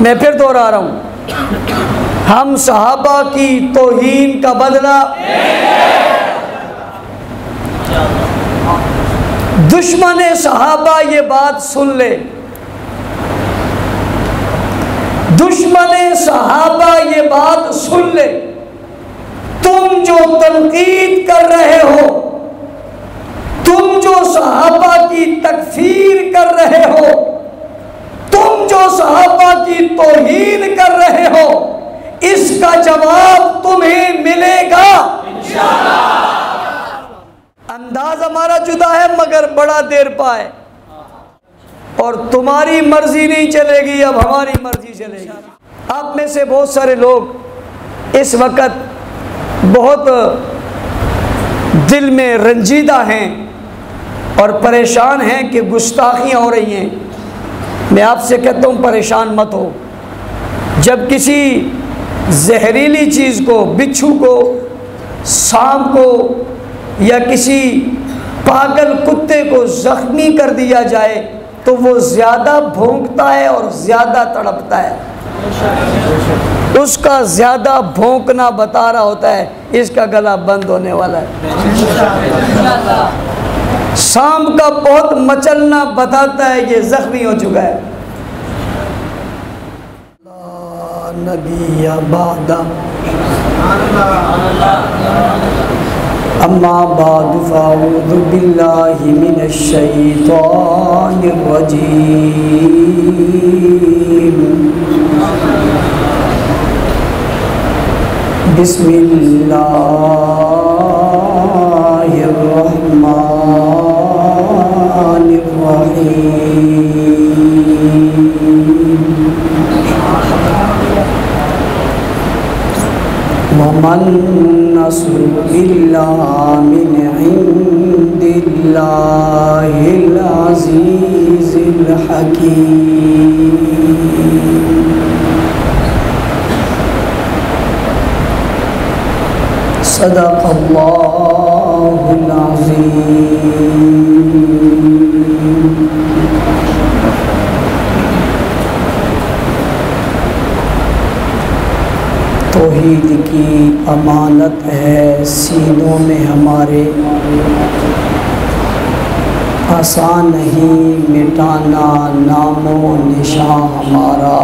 मैं फिर दोहरा रहा हूँ, हम सहाबा की तौहीन का बदला दुश्मन सहाबा ये बात सुन ले, दुश्मन सहाबा ये बात सुन ले, तुम जो तनकीद कर रहे हो, तुम जो सहाबा की तकफीर कर रहे हो, तुम जो सहाबा की तौहीन कर रहे हो, इसका जवाब तुम्हें मिलेगा इंशाअल्लाह। अंदाज हमारा जुदा है मगर बड़ा देर पाए, और तुम्हारी मर्जी नहीं चलेगी, अब हमारी मर्जी चलेगी। आप में से बहुत सारे लोग इस वक्त बहुत दिल में रंजीदा हैं और परेशान हैं कि गुस्ताखियाँ हो रही हैं। मैं आपसे कहता हूँ परेशान मत हो। जब किसी जहरीली चीज़ को, बिच्छू को, सांप को या किसी पागल कुत्ते को ज़ख्मी कर दिया जाए तो वो ज़्यादा भौंकता है और ज़्यादा तड़पता है। उसका ज़्यादा भौंकना बता रहा होता है इसका गला बंद होने वाला है। सांप का बहुत मचलना बताता है ये ज़ख्मी हो चुका है। नबी बादा अम्मा बाद फ़अऊज़ु बिल्लाहि मिनश शैतानिर रजीम। बिस्मिल्लाहिर रहमानिर रहीम। वमन नस्रु इल्ला मिन इंदिल्लाहिल अज़ीज़िल हकीम। सदक़ल्लाहुल अज़ीम। तौहीद की अमानत है सीनों में हमारे, आसान नहीं मिटाना नामो निशान हमारा।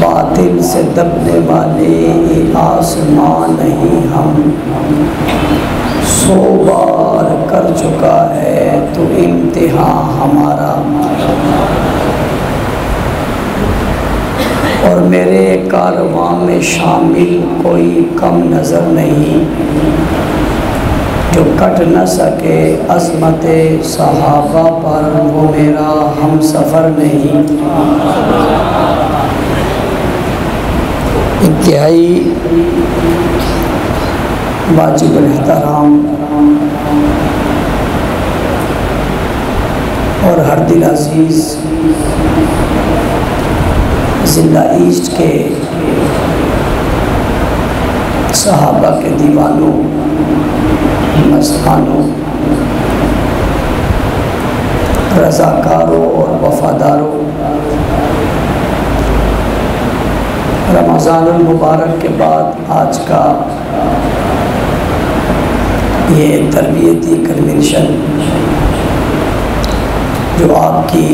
बातिल से दबने वाले आसमां नहीं हम, 100 बार कर चुका है तो इम्तिहान हमारा। और मेरे कारवां में शामिल कोई कम नज़र नहीं, जो कट न सके अज़मत सहाबा पर वो मेरा हम सफ़र नहीं। इंतहाई वाजिबुल एहतराम और हर दिल अज़ीज़ ज़िला ईस्ट के सहाबा के दीवानों, मस्तानों, रज़ाकारों और वफ़ादारों, रमज़ानुल मुबारक के बाद आज का ये तरबियती कन्वेंशन जो आपकी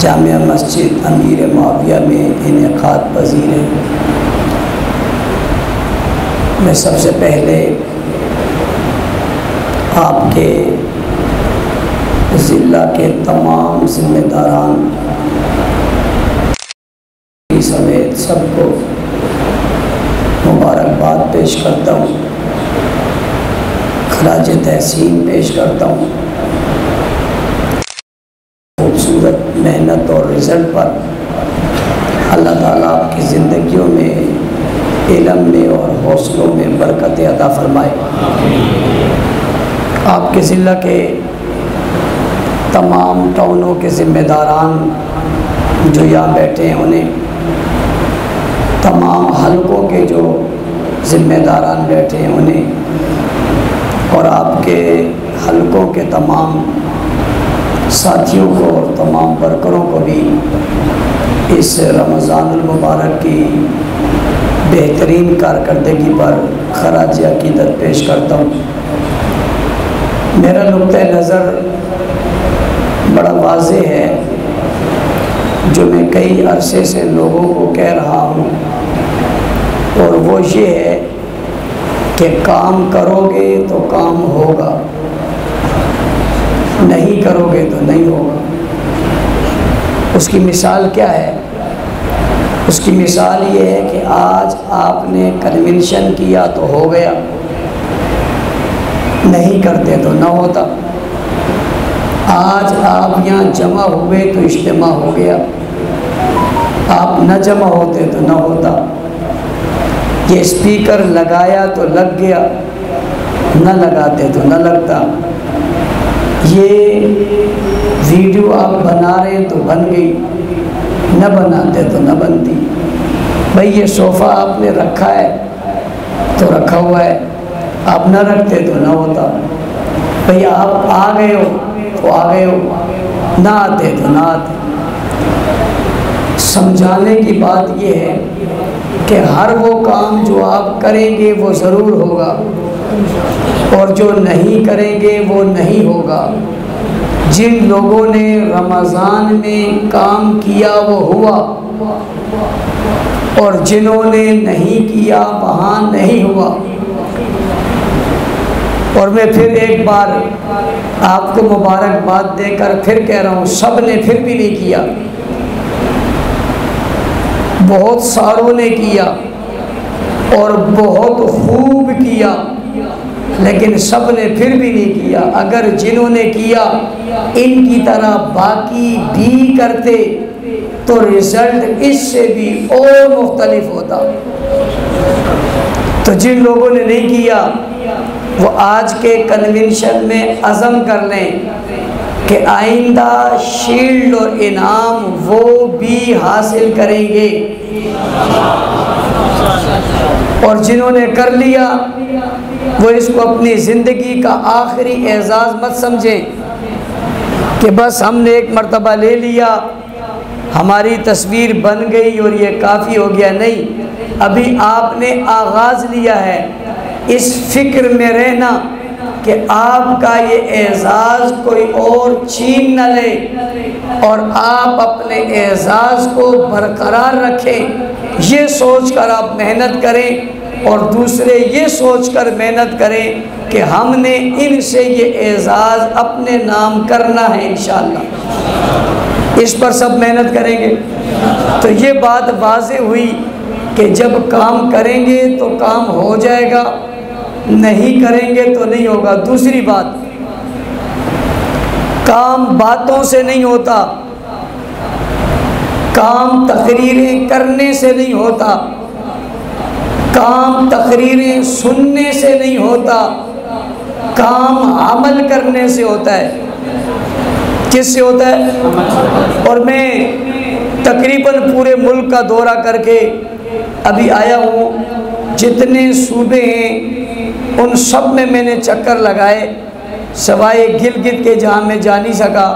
जामिया मस्जिद अमीर मुआविया में इनेकाद पज़ीर है। मैं सबसे पहले आपके ज़िला के तमाम ज़िम्मेदारान समेत सबको मुबारकबाद पेश करता हूँ, खराज तहसीन पेश करता हूँ। खूबसूरत मेहनत और रिज़ल्ट पर अल्लाह ताला आपकी ज़िंदगियों में, इल्म में और हौसलों में बरकत अता फरमाए। आपके ज़िला के तमाम टाउनों के ज़िम्मेदारान जो यहाँ बैठे हैं उन्हें, तमाम हलकों के जो ज़िम्मेदारान बैठे हैं उन्हें, और आपके हलकों के तमाम साथियों को और तमाम अभी इस रमज़ानुल मुबारक की बेहतरीन कारकर्दगी पर खराज अक़ीदत पेश करता हूँ। मेरा नुक्ता नज़र बड़ा वाज़ेह है, जो मैं कई अरसे से लोगों को कह रहा हूँ, और वो ये है कि काम करोगे तो काम होगा, नहीं करोगे तो नहीं होगा। उसकी मिसाल क्या है? उसकी मिसाल ये है कि आज आपने कन्वेंशन किया तो हो गया, नहीं करते तो ना होता। आज आप यहाँ जमा हुए तो इज्तिमा हो गया, आप न जमा होते तो ना होता। ये स्पीकर लगाया तो लग गया, न लगाते तो न लगता। ये वीडियो आप बना रहे तो बन गई, न बनाते तो न बनती। भाई ये सोफ़ा आपने रखा है तो रखा हुआ है, आप न रखते तो न होता। भाई आप आ गए हो तो आ गए हो, ना आते तो ना आते। समझाने की बात ये है कि हर वो काम जो आप करेंगे वो ज़रूर होगा, और जो नहीं करेंगे वो नहीं होगा। जिन लोगों ने रमज़ान में काम किया वो हुआ, और जिन्होंने नहीं किया वहाँ नहीं हुआ। और मैं फिर एक बार आपको मुबारकबाद देकर फिर कह रहा हूँ, सब ने फिर भी नहीं किया। बहुत सारों ने किया और बहुत खूब किया, लेकिन सब ने फिर भी नहीं किया। अगर जिन्होंने किया इनकी तरह बाकी भी करते तो रिज़ल्ट इससे भी और मुख्तलिफ होता। तो जिन लोगों ने नहीं किया वो आज के कन्वेंशन में अज़म कर लें कि आइंदा शील्ड और इनाम वो भी हासिल करेंगे। और जिन्होंने कर लिया वो इसको अपनी ज़िंदगी का आखिरी एजाज़ मत समझें कि बस हमने एक मर्तबा ले लिया, हमारी तस्वीर बन गई और ये काफ़ी हो गया। नहीं, अभी आपने आगाज़ लिया है। इस फ़िक्र में रहना कि आपका ये एजाज़ कोई और छीन न ले, और आप अपने एजाज़ को बरकरार रखें। ये सोच कर आप मेहनत करें, और दूसरे ये सोचकर मेहनत करें कि हमने इनसे ये एजाज़ अपने नाम करना है। इंशाअल्लाह इस पर सब मेहनत करेंगे। तो ये बात वाज़ेह हुई कि जब काम करेंगे तो काम हो जाएगा, नहीं करेंगे तो नहीं होगा। दूसरी बात, काम बातों से नहीं होता, काम तकरीरें करने से नहीं होता, काम तकरीरें सुनने से नहीं होता, काम अमल करने से होता है। किससे होता है? और मैं तकरीबन पूरे मुल्क का दौरा करके अभी आया हूँ। जितने सूबे हैं उन सब में मैंने चक्कर लगाए, सवाए गिलगित के जहाँ मैं जा नहीं सका।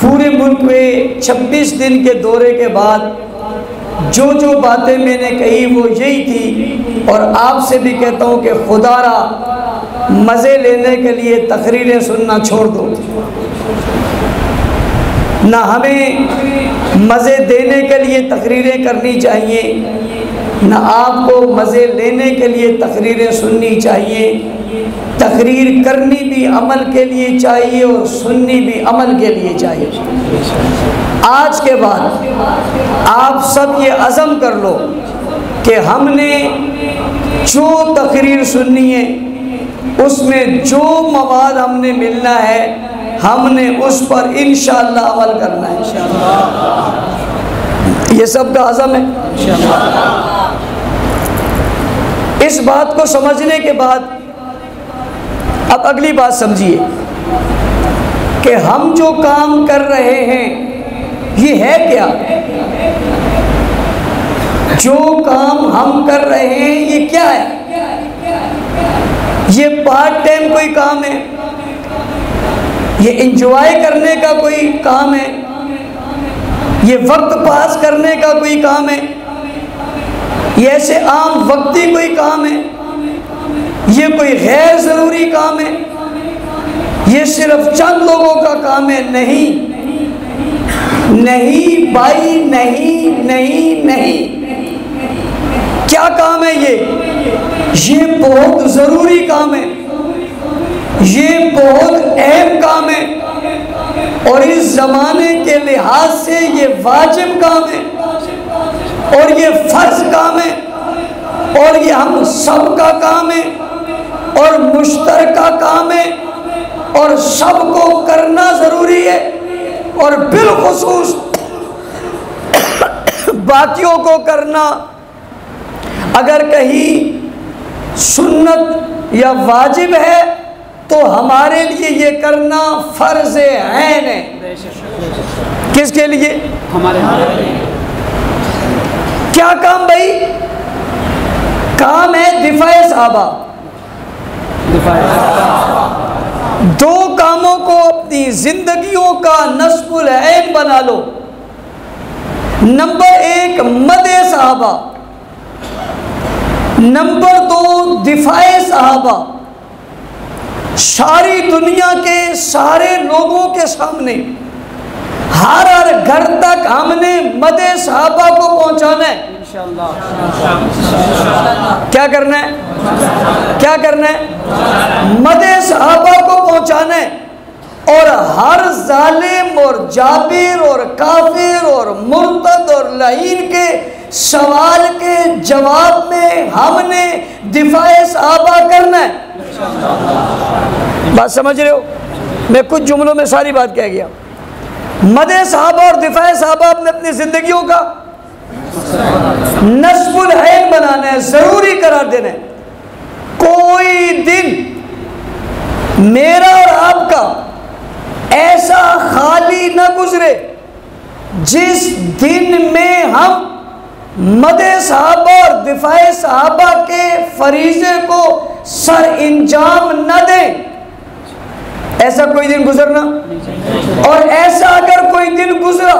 पूरे मुल्क में 26 दिन के दौरे के बाद जो जो बातें मैंने कही वो यही थी। और आपसे भी कहता हूँ कि खुदारा मज़े लेने के लिए तकरीरें सुनना छोड़ दो। ना हमें मज़े देने के लिए तकरीरें करनी चाहिए, ना आपको मज़े लेने के लिए तकरीरें सुननी चाहिए। तकरीर करनी भी अमल के लिए चाहिए और सुननी भी अमल के लिए चाहिए। आज के बाद आप सब ये अज़म कर लो कि हमने जो तकरीर सुननी है उसमें जो मवाद हमने मिलना है हमने उस पर इंशाअल्लाह अमल करना है। ये सब का अज़म है। इस बात को समझने के बाद अब अगली बात समझिए कि हम जो काम कर रहे हैं ये है क्या? जो काम हम कर रहे हैं ये क्या है? ये पार्ट टाइम कोई काम है? ये एंजॉय करने का कोई काम है? ये वक्त पास करने का कोई काम है? ये ऐसे आम वक्ती कोई काम है? ये कोई गैर ज़रूरी काम है? ये सिर्फ चंद लोगों का काम है? नहीं नहीं भाई, नहीं नहीं नहीं। क्या काम है ये बहुत ज़रूरी काम है, ये बहुत अहम काम है, और इस ज़माने के लिहाज से ये वाजिब काम है, और ये फ़र्ज काम है, और ये हम सब का काम है, और मुश्तरका काम है, और सबको करना ज़रूरी है, और बिलखुसूस बाकियों को करना अगर कहीं सुन्नत या वाजिब है तो हमारे लिए ये करना फ़र्ज़ ऐन है। किसके लिए? हमारे। क्या काम भाई? काम है दिफाए सहाबा। दो कामों को अपनी जिंदगियों का नस्बुल ऐन बना लो। नंबर एक मदे सहाबा, नंबर दो दिफाए सहाबा। सारी दुनिया के सारे लोगों के सामने हर घर तक हमने मदे सहाबा को पहुंचाना है। क्या करना है? क्या करना है? मदे सहाबा को पहुंचाना है, और हर जालिम और जाबिर और काफिर और मुर्तद और लईन के सवाल के जवाब में हमने दिफाए सहाबा करना है। बात समझ रहे हो? मैं कुछ जुमलों में सारी बात कह गया। मदे सहाबा और दिफाए सहाबा अपने अपनी जिंदगियों का नस्बुल ऐन बनाना है, जरूरी करार देना है। कोई दिन मेरा और आपका ऐसा खाली न गुजरे जिस दिन में हम मदे सहाबा और दिफाए सहाबा के फरीज़े को सर इंजाम न दें। ऐसा कोई दिन गुजरना, और ऐसा अगर कोई दिन गुजरा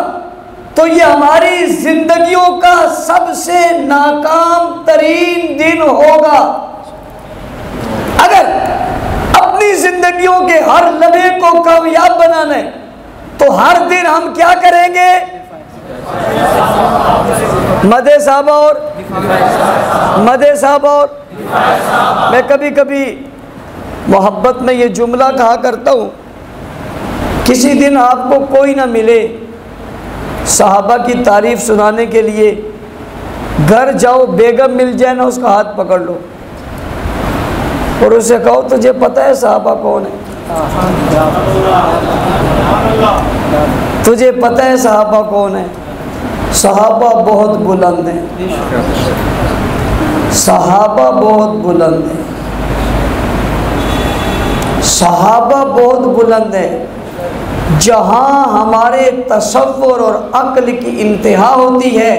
तो ये हमारी जिंदगियों का सबसे नाकाम तरीन दिन होगा। अगर अपनी जिंदगियों के हर लम्हे को कामयाब बनाना है तो हर दिन हम क्या करेंगे? मदे साहबा और मदे साहबा और मैं कभी कभी मोहब्बत में ये जुमला कहा करता हूँ, किसी दिन आपको कोई ना मिले सहाबा की तारीफ सुनाने के लिए, घर जाओ, बेगम मिल जाए ना, उसका हाथ पकड़ लो और उसे कहो तुझे पता है सहाबा कौन है? तुझे पता है सहाबा कौन है? सहाबा बहुत बुलंद है, सहाबा बहुत बुलंद है, सहाबा बहुत बुलंद है। जहाँ हमारे तसव्वुर और अक्ल की इंतहा होती है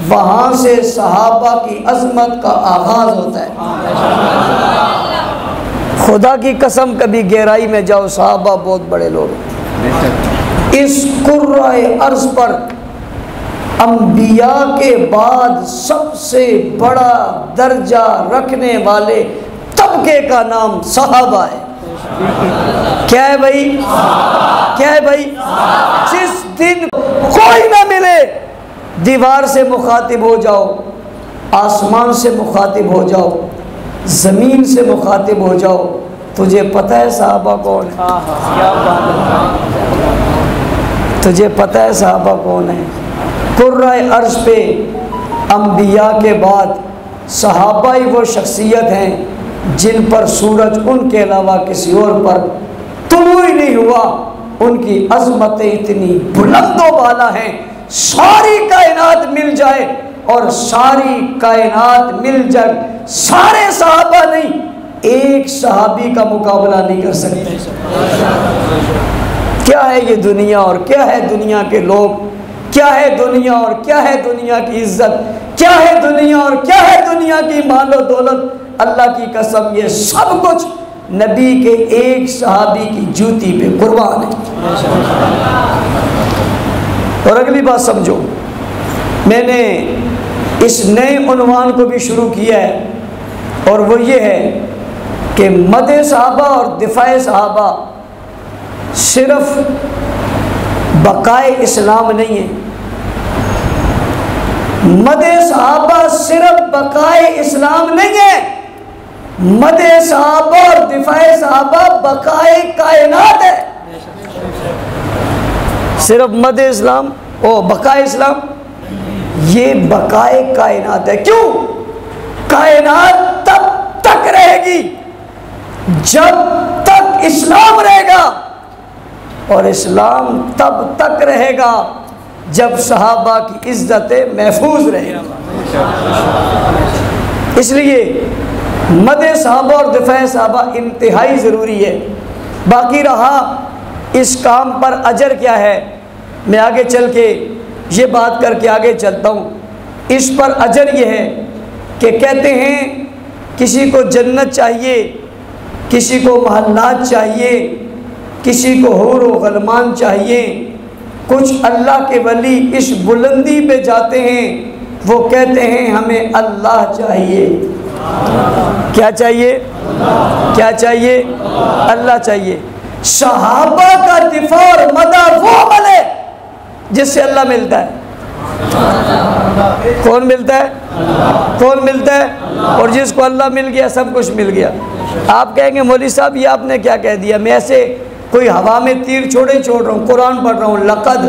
वहाँ से सहाबा की अज़मत का आगाज़ होता है। खुदा की कसम कभी गहराई में जाओ, सहाबा बहुत बड़े लोग। इस कुर्राए अर्ज़ पर अंबिया के बाद सबसे बड़ा दर्जा रखने वाले तबके का नाम सहाबा है। क्या है भाई? क्या है भाई? जिस दिन कोई ना मिले, दीवार से मुखातिब हो जाओ, आसमान से मुखातिब हो जाओ, ज़मीन से मुखातिब हो जाओ, तुझे पता है सहाबा कौन है? तुझे पता है सहाबा कौन है? कुर्राए अर्श पे अंबिया के बाद सहाबा ही वो शख्सियत हैं जिन पर सूरज उनके अलावा किसी और पर तुलू ही नहीं हुआ। उनकी अज़मतें इतनी बुलंदो बाला हैं, सारी कायनात मिल जाए और सारी कायनात मिल जाए, सारे सहाबा नहीं, एक सहाबी का मुकाबला नहीं कर सकते। क्या है ये दुनिया और क्या है दुनिया के लोग, क्या है दुनिया और क्या है दुनिया की इज्जत, क्या है दुनिया और क्या है दुनिया की मालो दौलत। अल्लाह की कसम ये सब कुछ नबी के एक सहाबी की जूती पे कुर्बान है। और अगर अगली बात समझो, मैंने इस नए उन्वान को भी शुरू किया है और वो ये है कि मदह सहाबा और दिफाए सहाबा सिर्फ बकाए इस्लाम नहीं है। मदह सहाबा सिर्फ बकाए इस्लाम नहीं है, मदह सहाबा और दिफाए सहाबा बकाए कायनात है। सिर्फ मदह इस्लाम ओ बकाए इस्लाम, ये बकाए कायनात है। क्यों? कायनात तब तक रहेगी जब तक इस्लाम रहेगा, और इस्लाम तब तक रहेगा जब सहाबा की इज्जत महफूज रहेगी। इसलिए मदह सहाबा और दिफाए सहाबा इंतहाई ज़रूरी है। बाकी रहा इस काम पर अजर क्या है, मैं आगे चल के ये बात करके आगे चलता हूँ। इस पर अजर ये है कि कहते हैं किसी को जन्नत चाहिए, किसी को महल्लात चाहिए, किसी को हूर व गलमान चाहिए। कुछ अल्लाह के वली इस बुलंदी पे जाते हैं, वो कहते हैं हमें अल्लाह चाहिए। क्या चाहिए? क्या चाहिए? अल्लाह चाहिए। सहाबा का दिफा और मदा वो अमल है जिससे अल्लाह मिलता है। कौन मिलता है? कौन मिलता है? और जिसको अल्लाह मिल गया सब कुछ मिल गया। आप कहेंगे मौलवी साहब ये आपने क्या कह दिया, मैं ऐसे कोई हवा में तीर छोड़ रहा हूँ, कुरान पढ़ रहा हूँ। लक़द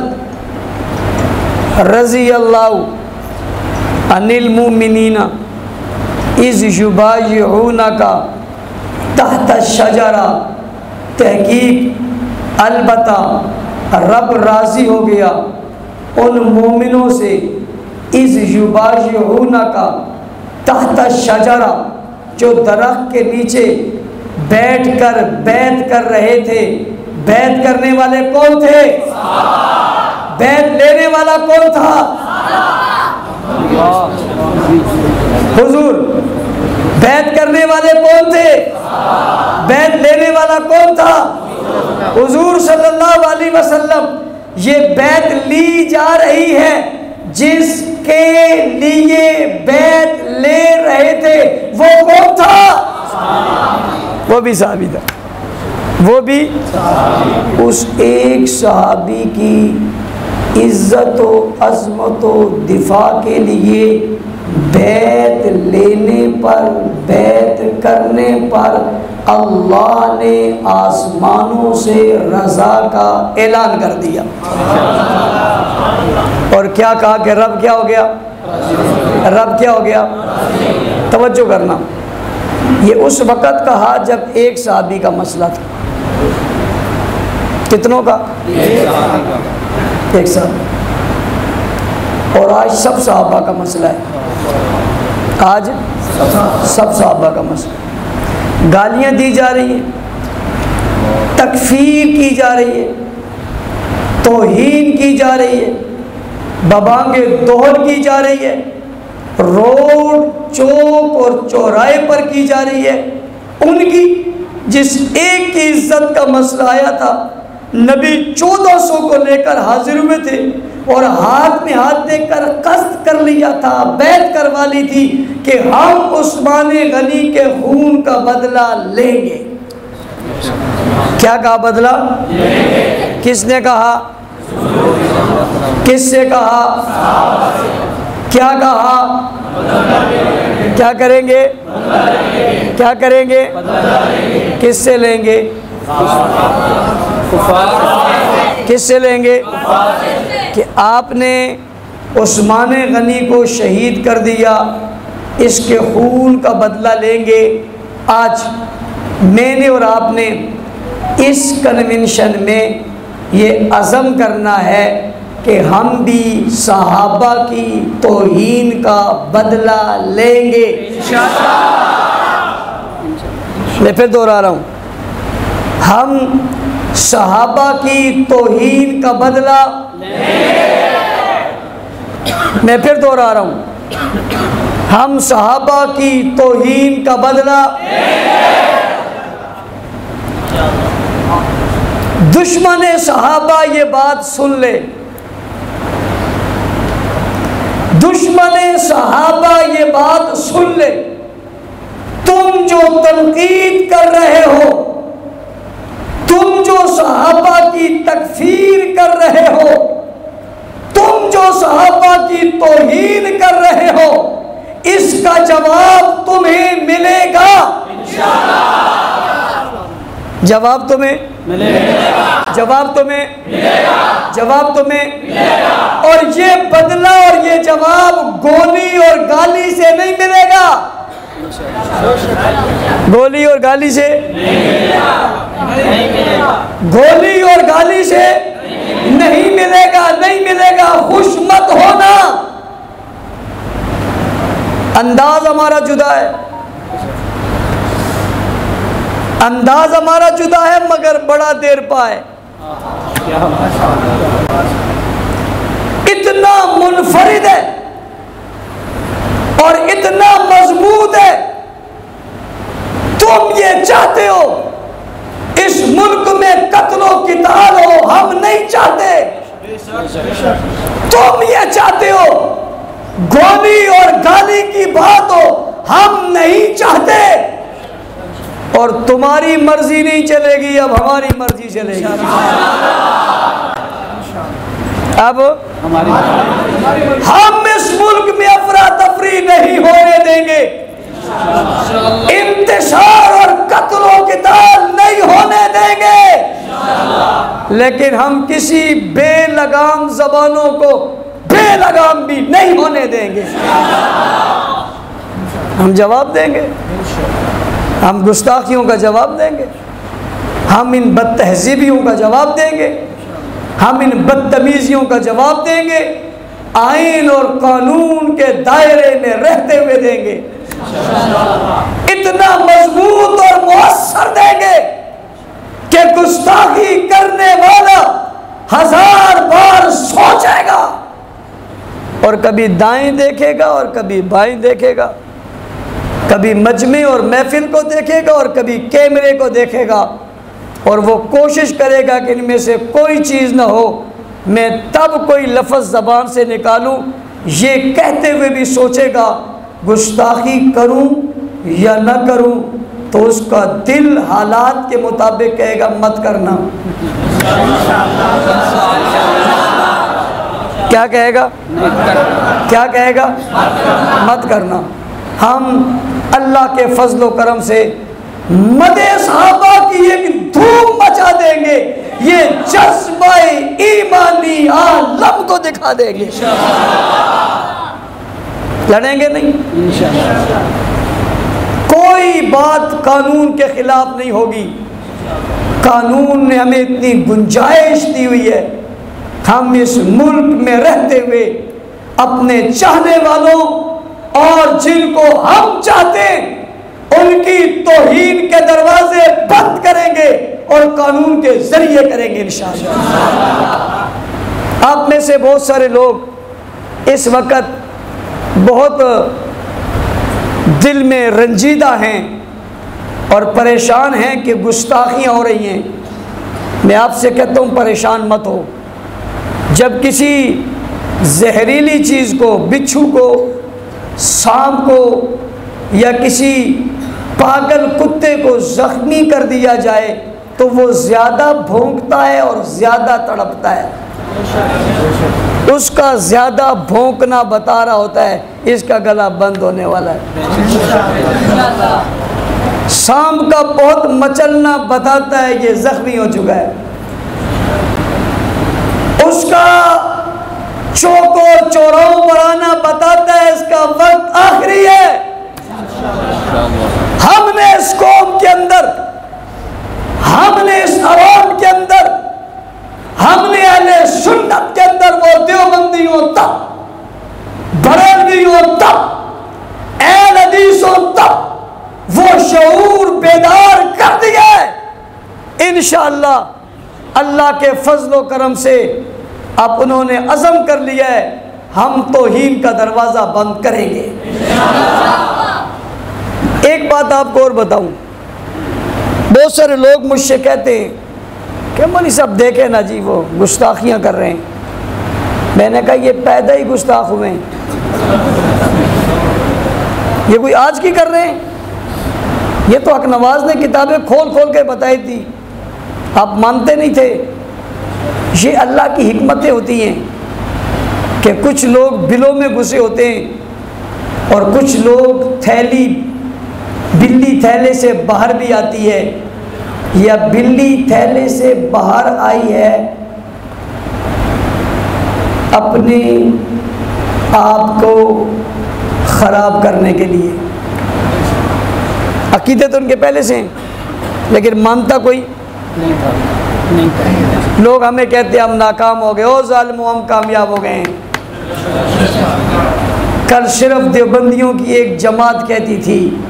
रज़ी अल्लाहु अनिल मुमिनीना इज़ युबायिऊनका तहत शजरा, तहकीक अलबत्ता रब राज़ी हो गया उन मोमिनों से, इज़ युबायिऊनका तहत शजरा, जो दरख्त के नीचे बैठकर बैत कर रहे थे। बैत करने वाले कौन थे? बैत लेने वाला कौन था? हुजूर। बैत करने वाले कौन थे? बैत लेने वाला कौन था? हुजूर सल्लल्लाहु अलैहि वसल्लम। ये बैत ली जा रही है, जिसके लिए बैत ले रहे थे वो कौन था? वो भी सहाबी था। वो भी उस एक सहाबी की इज्जत व अज़मत व दिफा के लिए बैत लेने पर, बैत करने पर अल्लाह ने आसमानों से रज़ा का ऐलान कर दिया। और क्या कहा कि रब क्या हो गया? रब क्या हो गया? तवज्जो करना, ये उस वक़्त कहा जब एक सहाबी का मसला था। कितनों का? एक सहाबी। और आज सब सहाबा का मसला है। आज सब सहाबा का मसला। गालियाँ दी जा रही हैं, तकफीर की जा रही है, तौहीन की जा रही है, बबांगे दोहर की जा रही है, रोड चौक और चौराहे पर की जा रही है। उनकी जिस एक की इज्जत का मसला आया था, नबी 1400 को लेकर हाजिर हुए थे और हाथ में हाथ देकर कस्द कर लिया था, बैत करवा ली थी कि हम उस्मान गनी के खून का बदला लेंगे। क्या कहा? बदला लेंगे। किसने कहा? किससे कहा? क्या कहा? क्या करेंगे? क्या करेंगे? किससे लेंगे? किससे लेंगे? कि आपने उस्मान गनी को शहीद कर दिया, इसके खून का बदला लेंगे। आज मैंने और आपने इस कन्वेंशन में ये अज़म करना है कि हम भी सहाबा की तौहीन का बदला लेंगे। मैं फिर दोहरा रहा हूँ, हम सहाबा की तौहीन का बदला लेंगे। मैं फिर दोहरा रहा हूँ, हम सहाबा की तौहीन का बदला लेंगे। दुश्मन सहाबा ये बात सुन ले दुश्मन सहाबा ये बात सुन ले, तुम जो तनकीद कर रहे हो, तुम जो सहाबा की तकफीर कर रहे हो, तुम जो सहाबा की तौहीन कर रहे हो, इसका जवाब तुम्हें मिलेगा इंशाअल्लाह। जवाब तुम्हें मिलेगा, जवाब तुम्हें मिलेगा, जवाब तुम्हें मिलेगा। और ये बदला और ये जवाब गोली और गाली से नहीं मिलेगा, गोली और गाली से नहीं मिलेगा, गोली और गाली से नहीं मिलेगा, नहीं मिलेगा। खुश मत होना, अंदाज हमारा जुदा है, अंदाज हमारा जुदा है, मगर बड़ा देर पाए। इतना मुनफरिद है और इतना मजबूत है। तुम ये चाहते हो इस मुल्क में कत्लो किताल हो, हम नहीं चाहते। तुम ये चाहते हो गोली और गाली की बात हो, हम नहीं चाहते। और तुम्हारी मर्जी नहीं चलेगी, अब हमारी मर्जी चलेगी। अब हम इस मुल्क में अफरा तफरी नहीं होने देंगे, इंतशार और कत्लो किताल नहीं होने देंगे, लेकिन हम किसी बेलगाम जबानों को बेलगाम भी नहीं होने देंगे। हम जवाब देंगे, हम गुस्ताखियों का जवाब देंगे, हम इन बदतहजीबियों का जवाब देंगे, हम इन बदतमीजियों का जवाब देंगे, आईन और कानून के दायरे में रहते हुए देंगे। इतना मजबूत और मुअस्सर देंगे कि गुस्ताखी करने वाला 1000 बार सोचेगा और कभी दाएं देखेगा और कभी बाएं देखेगा, कभी मजमे और महफिल को देखेगा और कभी कैमरे को देखेगा, और वो कोशिश करेगा कि इनमें से कोई चीज़ ना हो, मैं तब कोई लफ्ज़ ज़बान से निकालूं। ये कहते हुए भी सोचेगा गुस्ताखी करूं या न करूं, तो उसका दिल हालात के मुताबिक कहेगा मत करना। क्या कहेगा? क्या कहेगा? मत करना। हम अल्लाह के फजल व करम से मदे सहाबा की एक धूम मचा देंगे, ये जज्बा-ए ईमानी आलम को दिखा देंगे। लड़ेंगे नहीं, कोई बात कानून के खिलाफ नहीं होगी। कानून ने हमें इतनी गुंजाइश दी हुई है, हम इस मुल्क में रहते हुए अपने चाहने वालों और जिनको हम चाहते हैं उनकी तौहीन के दरवाजे बंद करेंगे और कानून के जरिए करेंगे इंशाअल्लाह। आप में से बहुत सारे लोग इस वक्त बहुत दिल में रंजीदा हैं और परेशान हैं कि गुस्ताखियाँ हो रही हैं। मैं आपसे कहता हूँ परेशान मत हो। जब किसी जहरीली चीज़ को, बिच्छू को, सांप को या किसी पागल कुत्ते को जख्मी कर दिया जाए तो वो ज़्यादा भौंकता है और ज़्यादा तड़पता है। उसका ज़्यादा भौंकना बता रहा होता है इसका गला बंद होने वाला है। सांप का बहुत मचलना बताता है ये जख्मी हो चुका है। उसका चौकोर चौराहों पर आना बताता है इसका वक्त आखिरी है। हमने इस कौम के अंदर, हमने इस अवाम के अंदर, हमने अहले सुन्नत के अंदर, वो देवबंदियों तक, बरेलवियों तक, अहले हदीसों तक वो शऊर बेदार कर दिया है। इंशाअल्लाह अल्लाह के फजल व करम से अब उन्होंने अज़म कर लिया है हम तौहीन का दरवाज़ा बंद करेंगे। एक बात आपको और बताऊं, बहुत सारे लोग मुझसे कहते हैं कि मौलवी साहब देखे ना जी वो गुस्ताखियाँ कर रहे हैं। मैंने कहा ये पैदा ही गुस्ताख हुए हैं। ये कोई आज की कर रहे हैं? ये तो हक नवाज ने किताबें खोल खोल के बताई थी, आप मानते नहीं थे। ये अल्लाह की हिकमतें होती हैं कि कुछ लोग बिलों में घुसे होते हैं और कुछ लोग बिल्ली थैले से बाहर भी आती है, या बिल्ली थैले से बाहर आई है अपने आप को ख़राब करने के लिए। अकीदे तो उनके पहले से हैं, लेकिन मानता कोई नहीं था। लोग हमें कहते हैं हम नाकाम हो गए, ओ जालिमो हम कामयाब हो गए हैं। कल सिर्फ देवबंदियों की एक जमात कहती थी,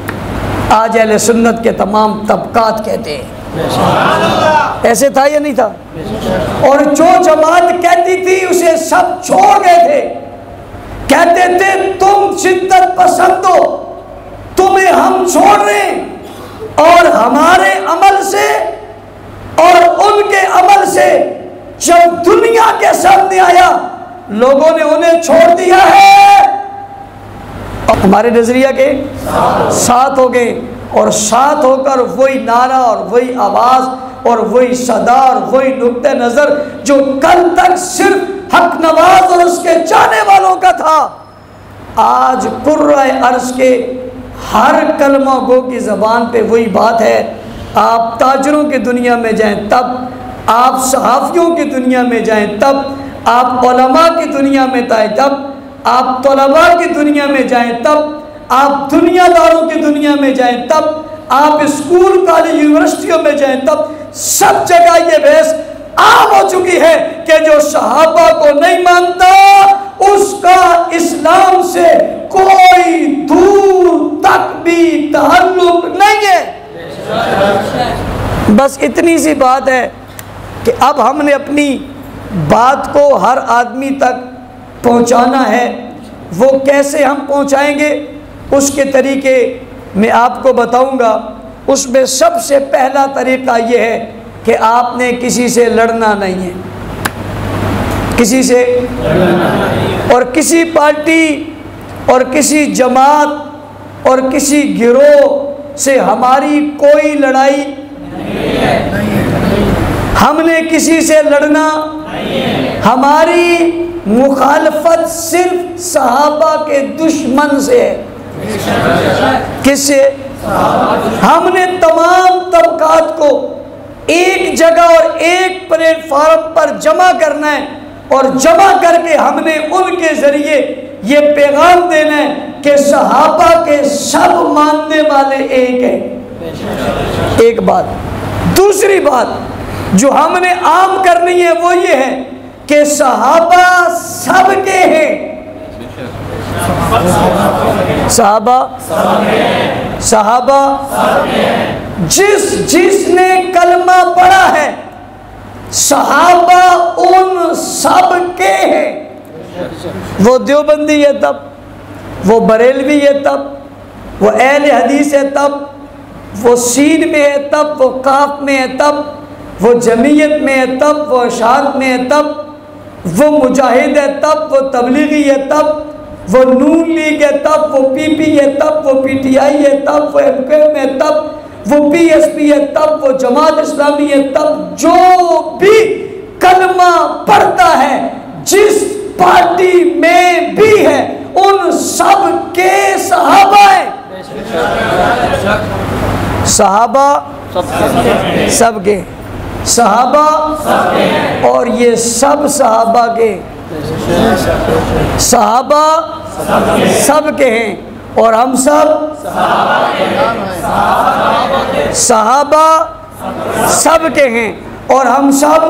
आज अहले सुन्नत के तमाम तबकात कहते हैं। ऐसे था या नहीं था? और जो जमात कहती थी उसे सब छोड़ गए थे, कहते थे तुम शिद्दत पसंद हो, तुम्हें हम छोड़ रहे हैं, और हमारे अमल से और उनके अमल से जब दुनिया के सामने आया लोगों ने उन्हें छोड़ दिया है, और हमारे नजरिया के साथ हो गए, और साथ होकर वही नारा और वही आवाज और वही सदा और वही नुक्ते नजर जो कल तक सिर्फ हक नवाज और उसके चाहने वालों का था, आज कुर्राए अर्श के हर कलमा गो की ज़बान पे वही बात है। आप ताजरों की दुनिया में जाएं तब, आप सहाफ़ियों की दुनिया में जाएं तब, आप उलमा की दुनिया में जाएं तब, आप तलबा की दुनिया में जाएं तब, आप दुनियादारों की दुनिया में जाएं तब, आप स्कूल कॉलेज यूनिवर्सिटियों में जाएं तब, सब जगह ये बहस आम हो चुकी है कि जो सहाबा को नहीं मानता उसका इस्लाम से कोई दूर तक भी ताल्लुक नहीं है। बस इतनी सी बात है कि अब हमने अपनी बात को हर आदमी तक पहुंचाना है। वो कैसे हम पहुंचाएंगे उसके तरीके मैं आपको बताऊंगा। उसमें सबसे पहला तरीका ये है कि आपने किसी से लड़ना नहीं है, किसी से, और किसी पार्टी और किसी जमात और किसी गिरोह से हमारी कोई लड़ाई नहीं है। हमने किसी से लड़ना नहीं है। हमारी मुखालफत सिर्फ सहाबा के दुश्मन से है। किससे? हमने तमाम तबकात को एक जगह और एक प्लेटफार्म पर जमा करना है, और जमा करके हमने उनके जरिए ये पैगाम देना है कि सहाबा के सब मानने वाले एक हैं। एक बात। दूसरी बात जो हमने आम करनी है वो ये है कि सहाबा सबके हैं। सहाबा जिसने कलमा पढ़ा है, सहाबा उन सब के हैं। वो देवबंदी है तब, वो बरेलवी है तब, वो अहले हदीस है तब, वो सीन में है तब, वो काफ में है तब, वो जमीयत में है तब, वो अशात में है तब, वो मुजाहिद है तब, वो तबलीगी है तब, वो नून लीग है तब, वो पीपी है तब, वो पीटीआई है तब, वो एमकेएम है तब, वो पीएसपी है तब, वो जमात इस्लामी है तब। जो भी कलमा पढ़ता है जिस पार्टी में भी है उन सब के सहाबा है। सहाबा सबके, सहाबा और ये सब सहाबा के, सहाबा सबके हैं और हम सब सहाबा सबके हैं और हम सब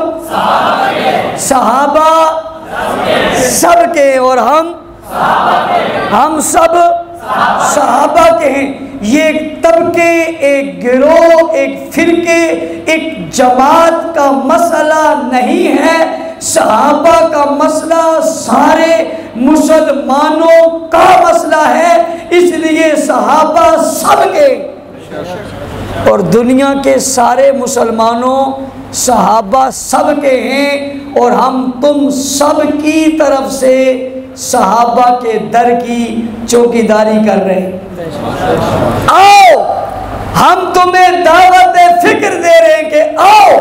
सहाबा सबके, और हम सब सहाबा के हैं। ये एक तबके, एक गिरोह, एक फिरके, एक जमात का मसला नहीं है। सहाबा का मसला सारे मुसलमानों का मसला है, इसलिए सहाबा सबके, और दुनिया के सारे मुसलमानों सहाबा सबके हैं, और हम तुम सब की तरफ से सहाबा के दर की चौकीदारी कर रहे हैं। आओ, हम तुम्हें दावत फिक्र दे रहे हैं कि आओ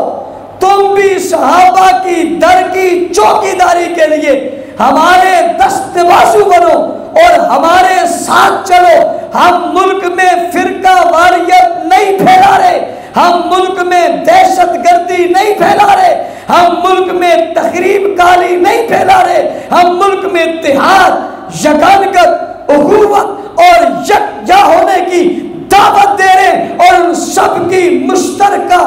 तुम भी सहाबा की दर की चौकीदारी के लिए हमारे दस्तबाजू बनो और हमारे साथ चलो। हम मुल्क में फिरका वारियत नहीं फैला रहे, हम मुल्क में दहशतगर्दी नहीं फैला रहे, हम मुल्क में तखरीब काली नहीं फैला रहे, हम मुल्क में इत्तेहाद, यगानगत, उखुवत और यकजा होने की दावत दे रहे और उन सब की मुश्तरका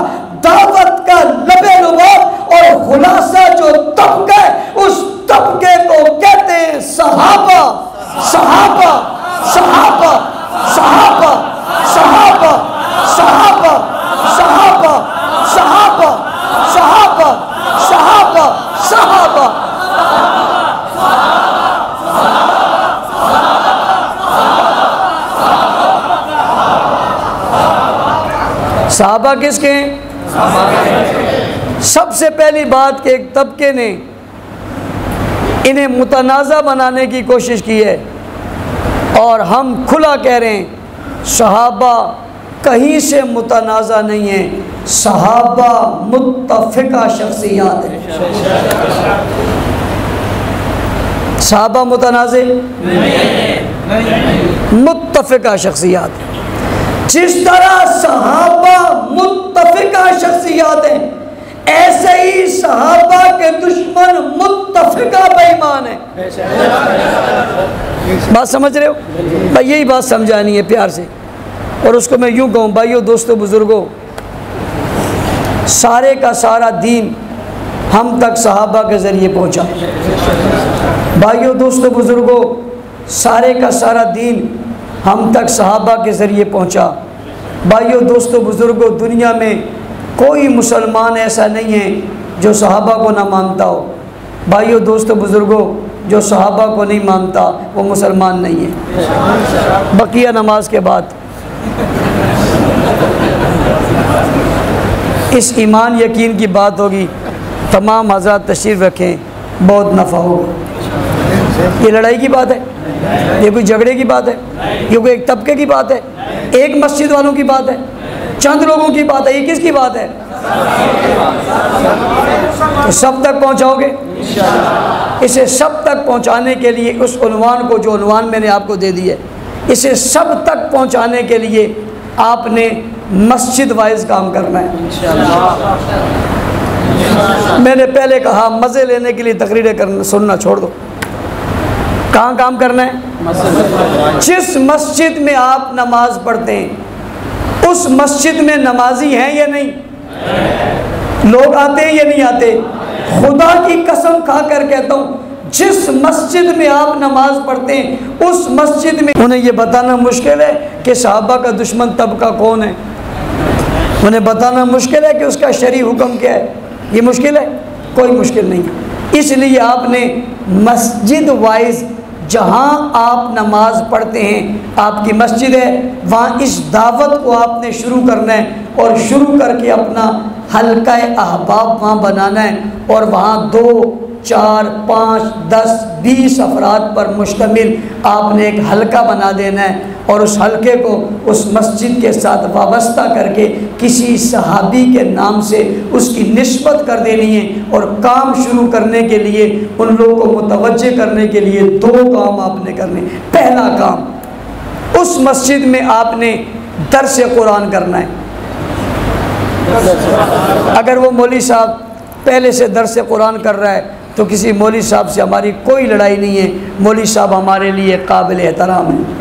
दावत का लबे लुबाब और खुलासा जो तबका है, उस तबके को कहते हैं सहाबा। सहाबा, सहाबा, सहाबा, सहाबा, सहाबा, सहाबा, सहाबा, सहाबा, सहाबा, सहाबा। सहाबा किसके हैं? सबसे पहली बात कि एक तबके ने इन्हें मुतनाज़ा बनाने की कोशिश की है और हम खुला कह रहे हैं सहाबा कहीं से मुतनाज़ा नहीं है, सहाबा मुत्तफ़िका शख्सियात है। सहाबा मुतनाज़े मुत्तफ़िका शख्सियात है। जिस तरह सहाबा मुत्तफ़िका शख्सियात हैं, ऐसे ही सहाबा के दुश्मन मुत्तफ़िका बेईमान है। बात समझ रहे हो भाई? यही बात समझानी है प्यार से। और उसको मैं यूँ कहूँ, भाइयों दोस्तों बुज़ुर्गों, सारे का सारा दीन हम तक सहाबा के ज़रिए पहुँचा। भाइयों दोस्तों बुज़ुर्गों, सारे का सारा दीन हम तक सहाबा के ज़रिए पहुँचा। भाइयों दोस्तों बुज़ुर्गों, दुनिया में कोई मुसलमान ऐसा नहीं है जो सहाबा को ना मानता हो। भाइयों दोस्तों बुज़ुर्गों, जो सहाबा को नहीं मानता वो मुसलमान नहीं है। बकिया नमाज के बाद इस ईमान यकीन की बात होगी, तमाम हज़रात तशरीफ़ रखें, बहुत नफ़ा होगा। ये लड़ाई की बात है, ये कोई झगड़े की बात है, ये कोई एक तबके की बात है, एक मस्जिद वालों की बात है, चंद लोगों की बात है, ये किसकी बात है? तो सब तक पहुंचाओगे? इसे सब तक पहुंचाने के लिए उस उन्वान को, जो उन्वान मैंने आपको दे दी है, इसे सब तक पहुंचाने के लिए आपने मस्जिद वाइज काम करना है। मैंने पहले कहा मज़े लेने के लिए तकरीरें करना सुनना छोड़ दो। कहाँ काम करना है? जिस मस्जिद में आप नमाज पढ़ते हैं उस मस्जिद में नमाजी हैं या नहीं? लोग आते हैं या नहीं आते? खुदा की कसम खा कर कहता हूँ, जिस मस्जिद में आप नमाज पढ़ते हैं उस मस्जिद में उन्हें ये बताना मुश्किल है कि सहाबा का दुश्मन तबका कौन है। उन्हें बताना मुश्किल है कि उसका शरई हुक्म क्या है। ये मुश्किल है? कोई मुश्किल नहीं है। इसलिए आपने मस्जिद वाइज जहाँ आप नमाज पढ़ते हैं, आपकी मस्जिद है, वहाँ इस दावत को आपने शुरू करना है और शुरू करके अपना हल्का अहबाब वहाँ बनाना है और वहाँ 2, 4, 5, 10, 20 अफराद पर मुश्तमिल आपने एक हल्का बना देना है और उस हल्के को उस मस्जिद के साथ वाबस्ता करके किसी सहाबी के नाम से उसकी निस्बत कर देनी है और काम शुरू करने के लिए उन लोगों को मुतवज्जे करने के लिए 2 काम आपने करने। पहला काम, उस मस्जिद में आपने दर्स कुरान करना है। अगर वो मौलवी साहब पहले से दर्स कुरान कर रहा है तो किसी मौलवी साहब से हमारी कोई लड़ाई नहीं है। मौलवी साहब हमारे लिए काबिल एहतराम है।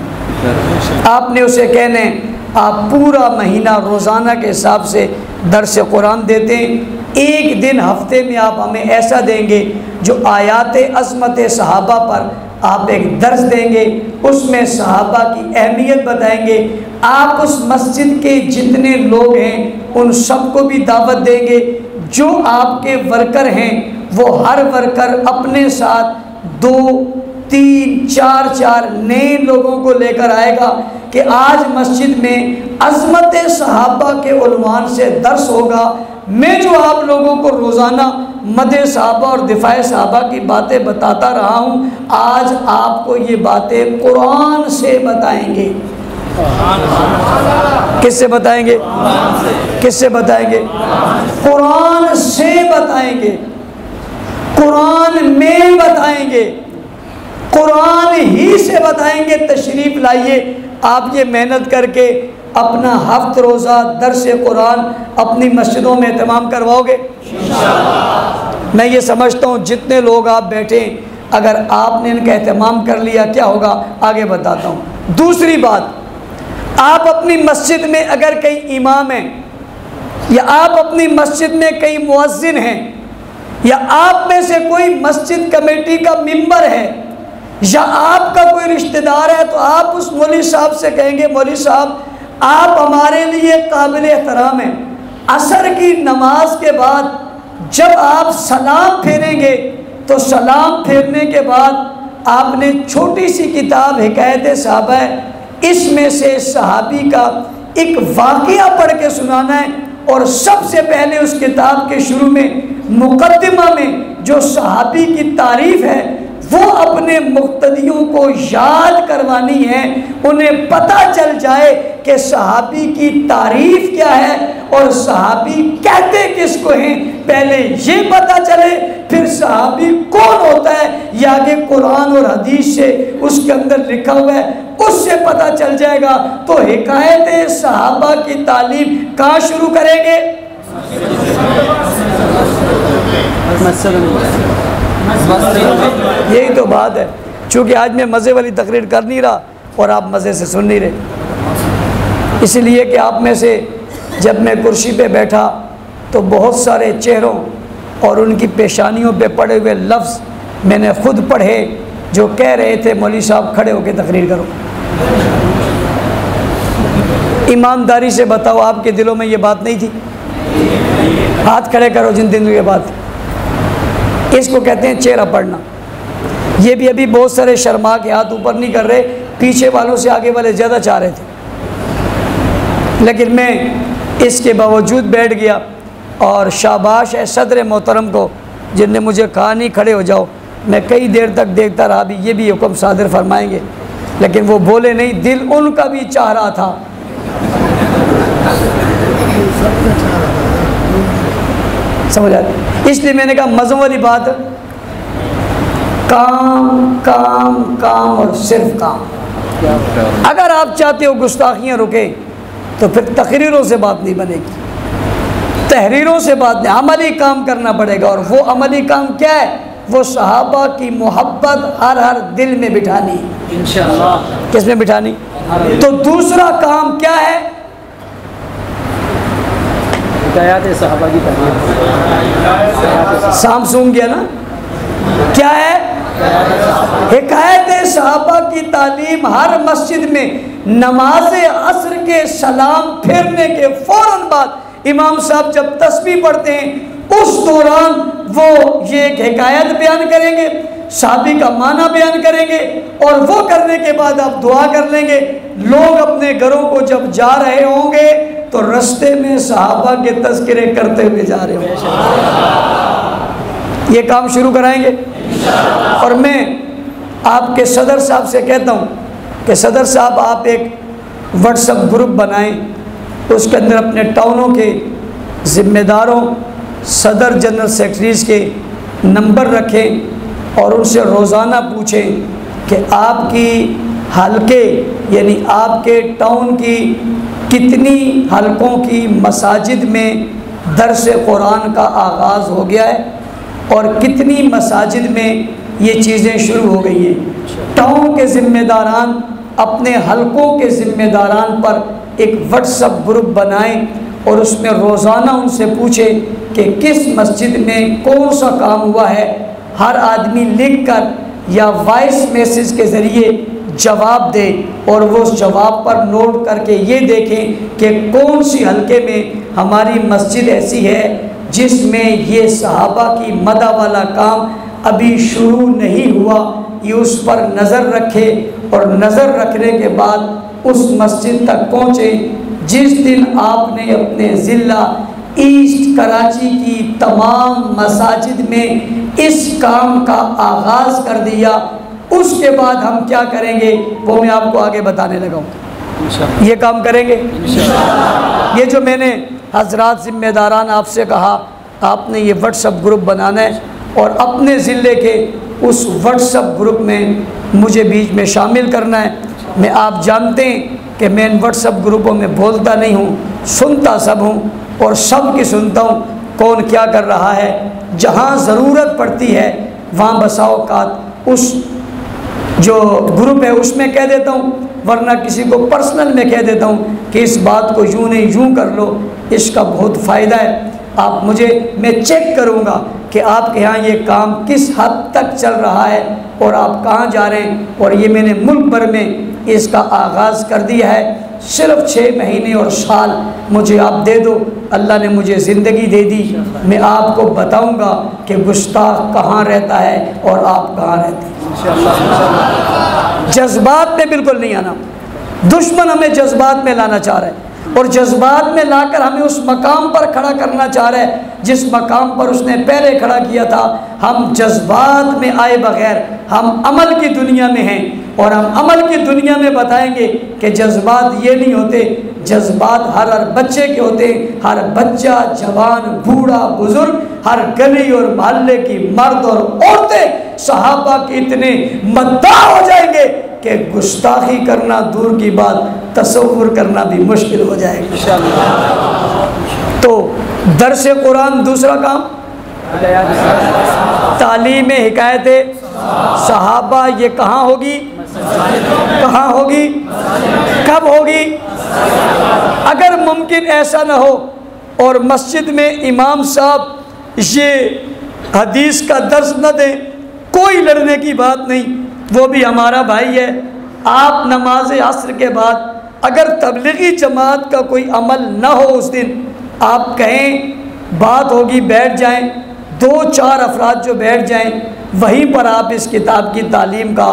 आपने उसे कहने आप पूरा महीना रोज़ाना के हिसाब से दर्स कुरान देते हैं, एक दिन हफ्ते में आप हमें ऐसा देंगे जो आयात अज़मत सहाबा पर आप एक दर्स देंगे, उसमें सहाबा की अहमियत बताएंगे। आप उस मस्जिद के जितने लोग हैं उन सबको भी दावत देंगे। जो आपके वर्कर हैं वो हर वर्कर अपने साथ 2, 3, 4 नए लोगों को लेकर आएगा कि आज मस्जिद में अज़मत सहाबा के उन्वान से दर्स होगा। मैं जो आप लोगों को रोज़ाना मदे सहाबा और दिफाए सहाबा की बातें बताता रहा हूँ। आज आपको ये बातें कुरान से बताएंगे। किससे बताएंगे? किससे बताएंगे? कुरान से बताएंगे, कुरान में बताएंगे, कुरान ही से बताएंगे। तशरीफ लाइए, आप ये मेहनत करके अपना हफ्त रोज़ा दर्स कुरान अपनी मस्जिदों में एहतमाम करवाओगे इंशाअल्लाह। मैं ये समझता हूँ जितने लोग आप बैठे, अगर आपने इनका एहतमाम कर लिया क्या होगा, आगे बताता हूँ। दूसरी बात, आप अपनी मस्जिद में अगर कई इमाम हैं, या आप अपनी मस्जिद में कई मुअज्जिन हैं, या आप में से कोई मस्जिद कमेटी का मेंबर है, या आपका कोई रिश्तेदार है, तो आप उस मौलवी साहब से कहेंगे, मौलवी साहब आप हमारे लिए काबिल एहतराम हैं। असर की नमाज के बाद जब आप सलाम फेरेंगे, तो सलाम फेरने के बाद आपने छोटी सी किताब हिकायत सहाबा है, इसमें से सहाबी का एक वाक़या पढ़ के सुनाना है। और सबसे पहले उस किताब के शुरू में मुकद्दिमा में जो सहाबी की तारीफ़ है वो अपने मुक्तदियों को याद करवानी है, उन्हें पता चल जाए कि सहाबी की तारीफ़ क्या है और सहाबी कहते किसको हैं। पहले ये पता चले, फिर सहाबी कौन होता है ये आगे कुरान और हदीस से उसके अंदर लिखा हुआ है, उससे पता चल जाएगा। तो हिकायत सहाबा की तालीम कहाँ शुरू करेंगे? यही तो बात है। चूँकि आज मैं मज़े वाली तकरीर कर नहीं रहा और आप मज़े से सुन नहीं रहे, इसलिए कि आप में से जब मैं कुर्सी पे बैठा तो बहुत सारे चेहरों और उनकी पेशानियों पे पड़े हुए लफ्ज़ मैंने खुद पढ़े जो कह रहे थे मौलवी साहब खड़े होकर तकरीर करो। ईमानदारी से बताओ, आपके दिलों में ये बात नहीं थी? हाथ खड़े करो जिन दिनों ये बात। इसको कहते हैं चेहरा पढ़ना। ये भी अभी बहुत सारे शर्मा के हाथ ऊपर नहीं कर रहे, पीछे वालों से आगे वाले ज़्यादा चाह रहे थे, लेकिन मैं इसके बावजूद बैठ गया। और शाबाश है सदर मोहतरम को जिनने मुझे कहा नहीं खड़े हो जाओ। मैं कई देर तक देखता रहा, भी ये भी हुक्म सादर फरमाएंगे, लेकिन वो बोले नहीं। दिल उनका भी चाह रहा था। समझ आती? इसलिए मैंने कहा मज़ों वाली बात, काम काम काम और सिर्फ काम। अगर आप चाहते हो गुस्ताखियाँ रुके तो फिर तकरीरों से बात नहीं बनेगी, तहरीरों से बात नहीं, अमली काम करना पड़ेगा। और वो अमली काम क्या है? वो सहाबा की मोहब्बत हर दिल में बिठानी इंशाअल्लाह। किस में बिठानी? तो दूसरा काम क्या है? सहाबा की शाम सूंघ गया ना, क्या है? हिकायत सहाबा की तालीम। हर मस्जिद में नमाज असर के सलाम फेरने के फ़ौरन बाद इमाम साहब जब तस्बीह पढ़ते हैं, उस दौरान वो ये एक हिकायत बयान करेंगे, शादी का माना बयान करेंगे, और वो करने के बाद आप दुआ कर लेंगे। लोग अपने घरों को जब जा रहे होंगे तो रास्ते में सहाबा के तज़किरे करते हुए जा रहे होंगे। ये काम शुरू कराएंगे। और मैं आपके सदर साहब से कहता हूँ कि सदर साहब आप एक व्हाट्सएप ग्रुप बनाएं, उसके अंदर अपने टाउनों के ज़िम्मेदारों, सदर जनरल सेक्रेटरीज़ के नंबर रखें और उनसे रोज़ाना पूछें कि आपकी हलके यानी आपके टाउन की कितनी हलकों की मसाजिद में दर्स कुरान का आगाज़ हो गया है और कितनी मसाजिद में ये चीज़ें शुरू हो गई हैं। टाउन के ज़िम्मेदारान अपने हलकों के ज़िम्मेदारान पर एक व्हाट्सएप ग्रुप बनाएं और उसमें रोज़ाना उनसे पूछें कि किस मस्जिद में कौन सा काम हुआ है। हर आदमी लिख कर या वॉइस मैसेज के ज़रिए जवाब दे और वो उस जवाब पर नोट करके ये देखें कि कौन सी हलके में हमारी मस्जिद ऐसी है जिसमें ये सहाबा की मदा वाला काम अभी शुरू नहीं हुआ। ये उस पर नज़र रखे और नज़र रखने के बाद उस मस्जिद तक पहुँचे जिस दिन आपने अपने ज़िला ईस्ट कराची की तमाम मसाजिद में इस काम का आगाज़ कर दिया। उसके बाद हम क्या करेंगे वो मैं आपको आगे बताने लगा हूँ। ये काम करेंगे ये जो मैंने हजरात ज़िम्मेदारान आपसे कहा, आपने ये व्हाट्सएप ग्रुप बनाना है और अपने ज़िले के उस व्हाट्सएप ग्रुप में मुझे बीच में शामिल करना है। मैं आप जानते हैं कि मैं इन व्हाट्सएप ग्रुपों में बोलता नहीं हूँ, सुनता सब हूँ और सब की सुनता हूँ कौन क्या कर रहा है। जहाँ ज़रूरत पड़ती है वहाँ बसाओकात उस जो ग्रुप है उसमें कह देता हूँ, वरना किसी को पर्सनल में कह देता हूँ कि इस बात को यूँ नहीं यूँ कर लो, इसका बहुत फ़ायदा है। आप मुझे, मैं चेक करूँगा कि आपके यहाँ ये काम किस हद तक चल रहा है और आप कहाँ जा रहे हैं। और ये मैंने मुल्क भर में इसका आगाज़ कर दिया है। सिर्फ 6 महीने और साल मुझे आप दे दो, अल्लाह ने मुझे ज़िंदगी दे दी, मैं आपको बताऊंगा कि गुस्ताख कहाँ रहता है और आप कहाँ रहते हैं। जज्बात में बिल्कुल नहीं आना। दुश्मन हमें जज्बात में लाना चाह रहा है और जज्बात में लाकर हमें उस मकाम पर खड़ा करना चाह रहा है जिस मकाम पर उसने पहले खड़ा किया था। हम जज्बात में आए बगैर हम अमल की दुनिया में हैं और हम अमल की दुनिया में बताएंगे कि जज्बात ये नहीं होते। जज्बात हर बच्चे के होते हैं, हर बच्चा, जवान, बूढ़ा, बुजुर्ग, हर गली और मोहल्ले की मर्द और औरतें सहाबा के इतने मद्दाह हो जाएंगे कि गुस्ताखी करना दूर की बात, तसव्वुर करना भी मुश्किल हो जाएगा इंशाअल्लाह। तो दर्स कुरान दूसरा काम, तालीम हिकायत सहाबा ये कहाँ होगी, कहाँ होगी, कब होगी। अगर मुमकिन ऐसा ना हो और मस्जिद में इमाम साहब ये हदीस का दर्स न दें, कोई लड़ने की बात नहीं, वो भी हमारा भाई है। आप नमाज असर के बाद अगर तबलीगी जमात का कोई अमल ना हो उस दिन, आप कहें बात होगी, बैठ जाएं, 2-4 अफराद जो बैठ जाएं, वहीं पर आप इस किताब की तालीम का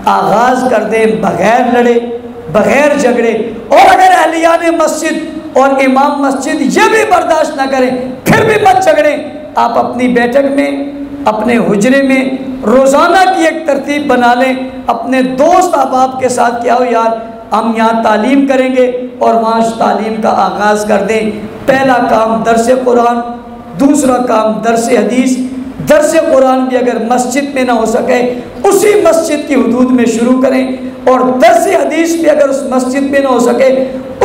आगाज़ कर दें बग़ैर लड़े, बग़ैर झगड़े। और अगर अहलियान मस्जिद और इमाम मस्जिद ये भी बर्दाश्त ना करें, फिर भी मत झगड़ें। आप अपनी बैठक में, अपने हुजरे में रोज़ाना की एक तरतीब बना लें, अपने दोस्त अहबाब के साथ क्या हो यार हम यहाँ तालीम करेंगे और वहाँ तालीम का आगाज़ कर दें। पहला काम दर्स कुरान, दूसरा काम दर्स हदीस। दर्स कुरान भी अगर मस्जिद में ना हो सके उसी मस्जिद की हुदूद में शुरू करें और दर्स हदीस भी अगर उस मस्जिद में ना हो सके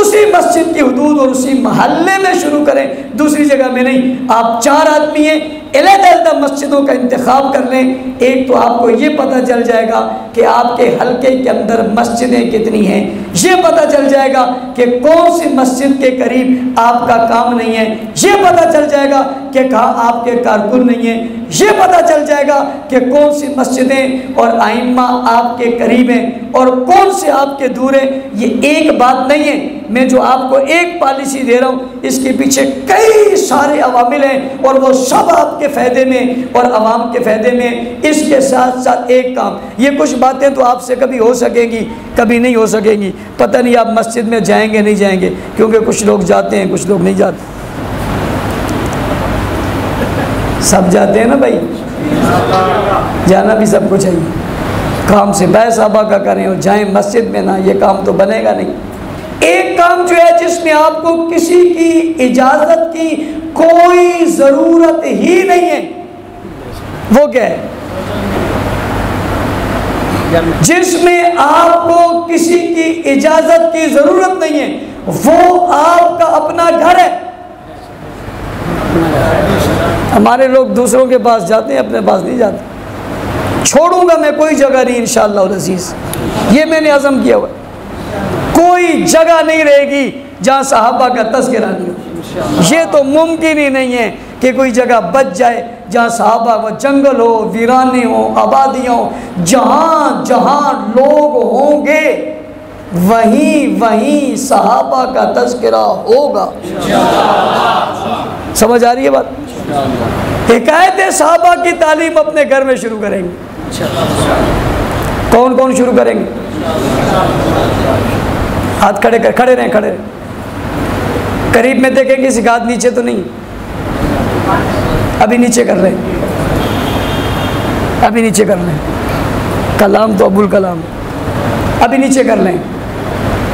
उसी मस्जिद की हुदूद और उसी महल्ले में शुरू करें, दूसरी जगह में नहीं। आप 4 आदमी हैं, अलग-अलग मस्जिदों का इंतखाब कर लें। एक तो आपको ये पता चल जाएगा कि आपके हलके के अंदर मस्जिदें कितनी हैं, ये पता चल जाएगा कि कौन सी मस्जिद के करीब आपका काम नहीं है, ये पता चल जाएगा कि कहाँ आपके कारकुन नहीं है, ये पता चल जाएगा कि कौन सी मस्जिदें और आइम्मा आपके करीब हैं और कौन से आपके दूर हैं। ये एक बात नहीं है, मैं जो आपको एक पॉलिसी दे रहा हूँ इसके पीछे कई सारे अवामिल हैं और वो सब आपके फ़ायदे में और आवाम के फ़ायदे में। इसके साथ साथ एक काम, ये कुछ बातें तो आपसे कभी हो सकेंगी कभी नहीं हो सकेंगी, पता नहीं आप मस्जिद में जाएंगे नहीं जाएंगे, क्योंकि कुछ लोग जाते हैं कुछ लोग नहीं जाते। सब जाते हैं ना भाई, जाना भी सबको चाहिए। काम से बैसाबा का करें और जाएं मस्जिद में ना, ये काम तो बनेगा नहीं। एक काम जो है जिसमें आपको किसी की इजाज़त की कोई ज़रूरत ही नहीं है, वो क्या है? जिसमें आपको किसी की इजाज़त की ज़रूरत नहीं है वो आपका अपना घर है। हमारे लोग दूसरों के पास जाते हैं, अपने पास नहीं जाते। छोड़ूंगा मैं कोई जगह नहीं इंशाअल्लाह अज़ीज़, ये मैंने अज़म किया हुआ। कोई जगह नहीं रहेगी जहाँ सहाबा का तज़किरा नहीं हो। ये तो मुमकिन ही नहीं है कि कोई जगह बच जाए जहाँ सहाबा, वो जंगल हो, वीराने हो, आबादियाँ हो, जहाँ जहाँ लोग होंगे वहीं वहीं सहाबा का तज़किरा होगा। समझ आ रही है बात? हिकायत सहाबा की तालीम अपने घर में शुरू करेंगे। कौन कौन शुरू करेंगे? हाथ खड़े कर, खड़े रहें, खड़े रहें, करीब में देखेंगे इसका हाथ नीचे तो नहीं, अभी नीचे कर रहे हैं, अभी नीचे कर लें। कलाम तो अबुल कलाम, अभी नीचे कर लें।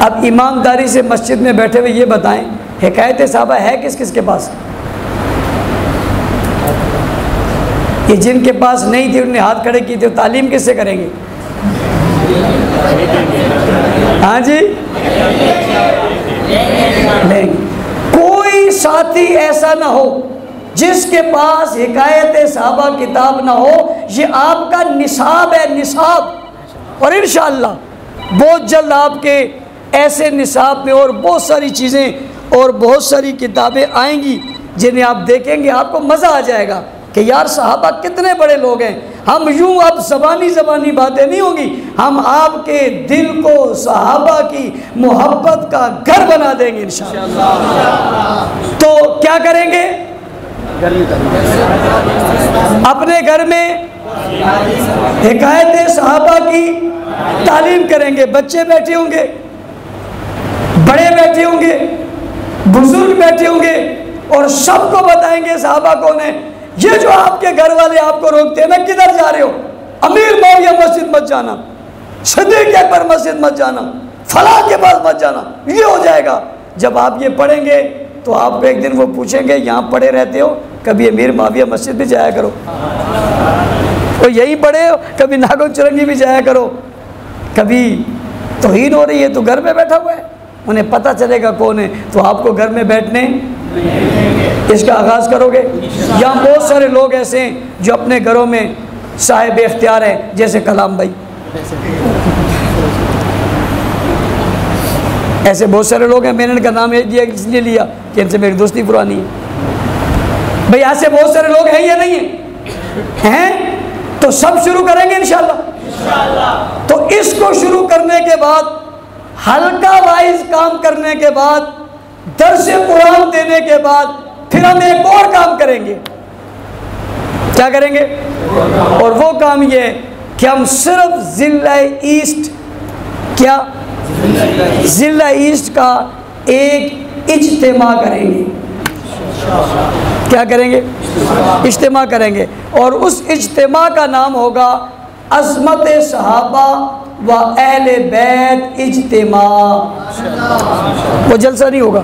अब ईमानदारी से मस्जिद में बैठे हुए ये बताएं, हिकायत सहाबा है किस किस के पास? ये जिनके पास नहीं थी उन्होंने हाथ खड़े किए थे, तालीम किससे करेंगे? हाँ जी, नहीं। कोई साथी ऐसा ना हो जिसके पास हिकायत सहाबा किताब ना हो। ये आपका निसाब है, निसाब। और इंशाअल्लाह बहुत जल्द आपके ऐसे निसाब में और बहुत सारी चीज़ें और बहुत सारी किताबें आएंगी जिन्हें आप देखेंगे, आपको मज़ा आ जाएगा कि यार सहाबा कितने बड़े लोग हैं। हम यूँ अब ज़बानी बातें नहीं होंगी, हम आपके दिल को सहाबा की मोहब्बत का घर बना देंगे इंशाअल्लाह। तो क्या करेंगे? अपने घर में हिकायत सहाबा की तालीम करेंगे। बच्चे बैठे होंगे, बड़े बैठे होंगे, बुजुर्ग बैठे होंगे और सबको बताएंगे सहाबा कौन है। ये जो आपके घर वाले आपको रोकते हैं ना, किधर जा रहे हो? अमीर मौविया मस्जिद मत जाना, सिद्दीक़ अकबर मस्जिद मत जाना, फलां के पास मत जाना, ये हो जाएगा। जब आप ये पढ़ेंगे तो आपको एक दिन वो पूछेंगे, यहाँ पढ़े रहते हो, कभी अमीर मौविया मस्जिद भी जाया करो, तो यहीं पढ़े हो, कभी नागो चुरंगी भी जाया करो, कभी तौहीन हो रही है तो घर में बैठा हुआ है। उन्हें पता चलेगा कौन है, तो आपको घर में बैठने इसका आगाज़ करोगे। यहाँ बहुत सारे लोग ऐसे हैं जो अपने घरों में साहिब इख्तियार हैं, जैसे कलाम भाई, ऐसे बहुत सारे लोग हैं। मैंने इनका नाम इसलिए लिया कि इनसे मेरी दोस्ती पुरानी है। भाई ऐसे बहुत सारे लोग हैं या नहीं हैं? तो सब शुरू करेंगे इंशाअल्लाह। तो इसको शुरू करने के बाद, हल्का वाइज काम करने के बाद, दर्स कुरान देने के बाद, फिर हम एक और काम करेंगे। क्या करेंगे? और वो काम ये कि हम सिर्फ जिला ईस्ट, क्या जिला ईस्ट का एक इज्तिमा करेंगे। क्या करेंगे? इज्तिमा करेंगे। और उस इज्तिमा का नाम होगा अज़मत सहाबा व अहले बैत इज्तिमा। वो जलसा नहीं होगा,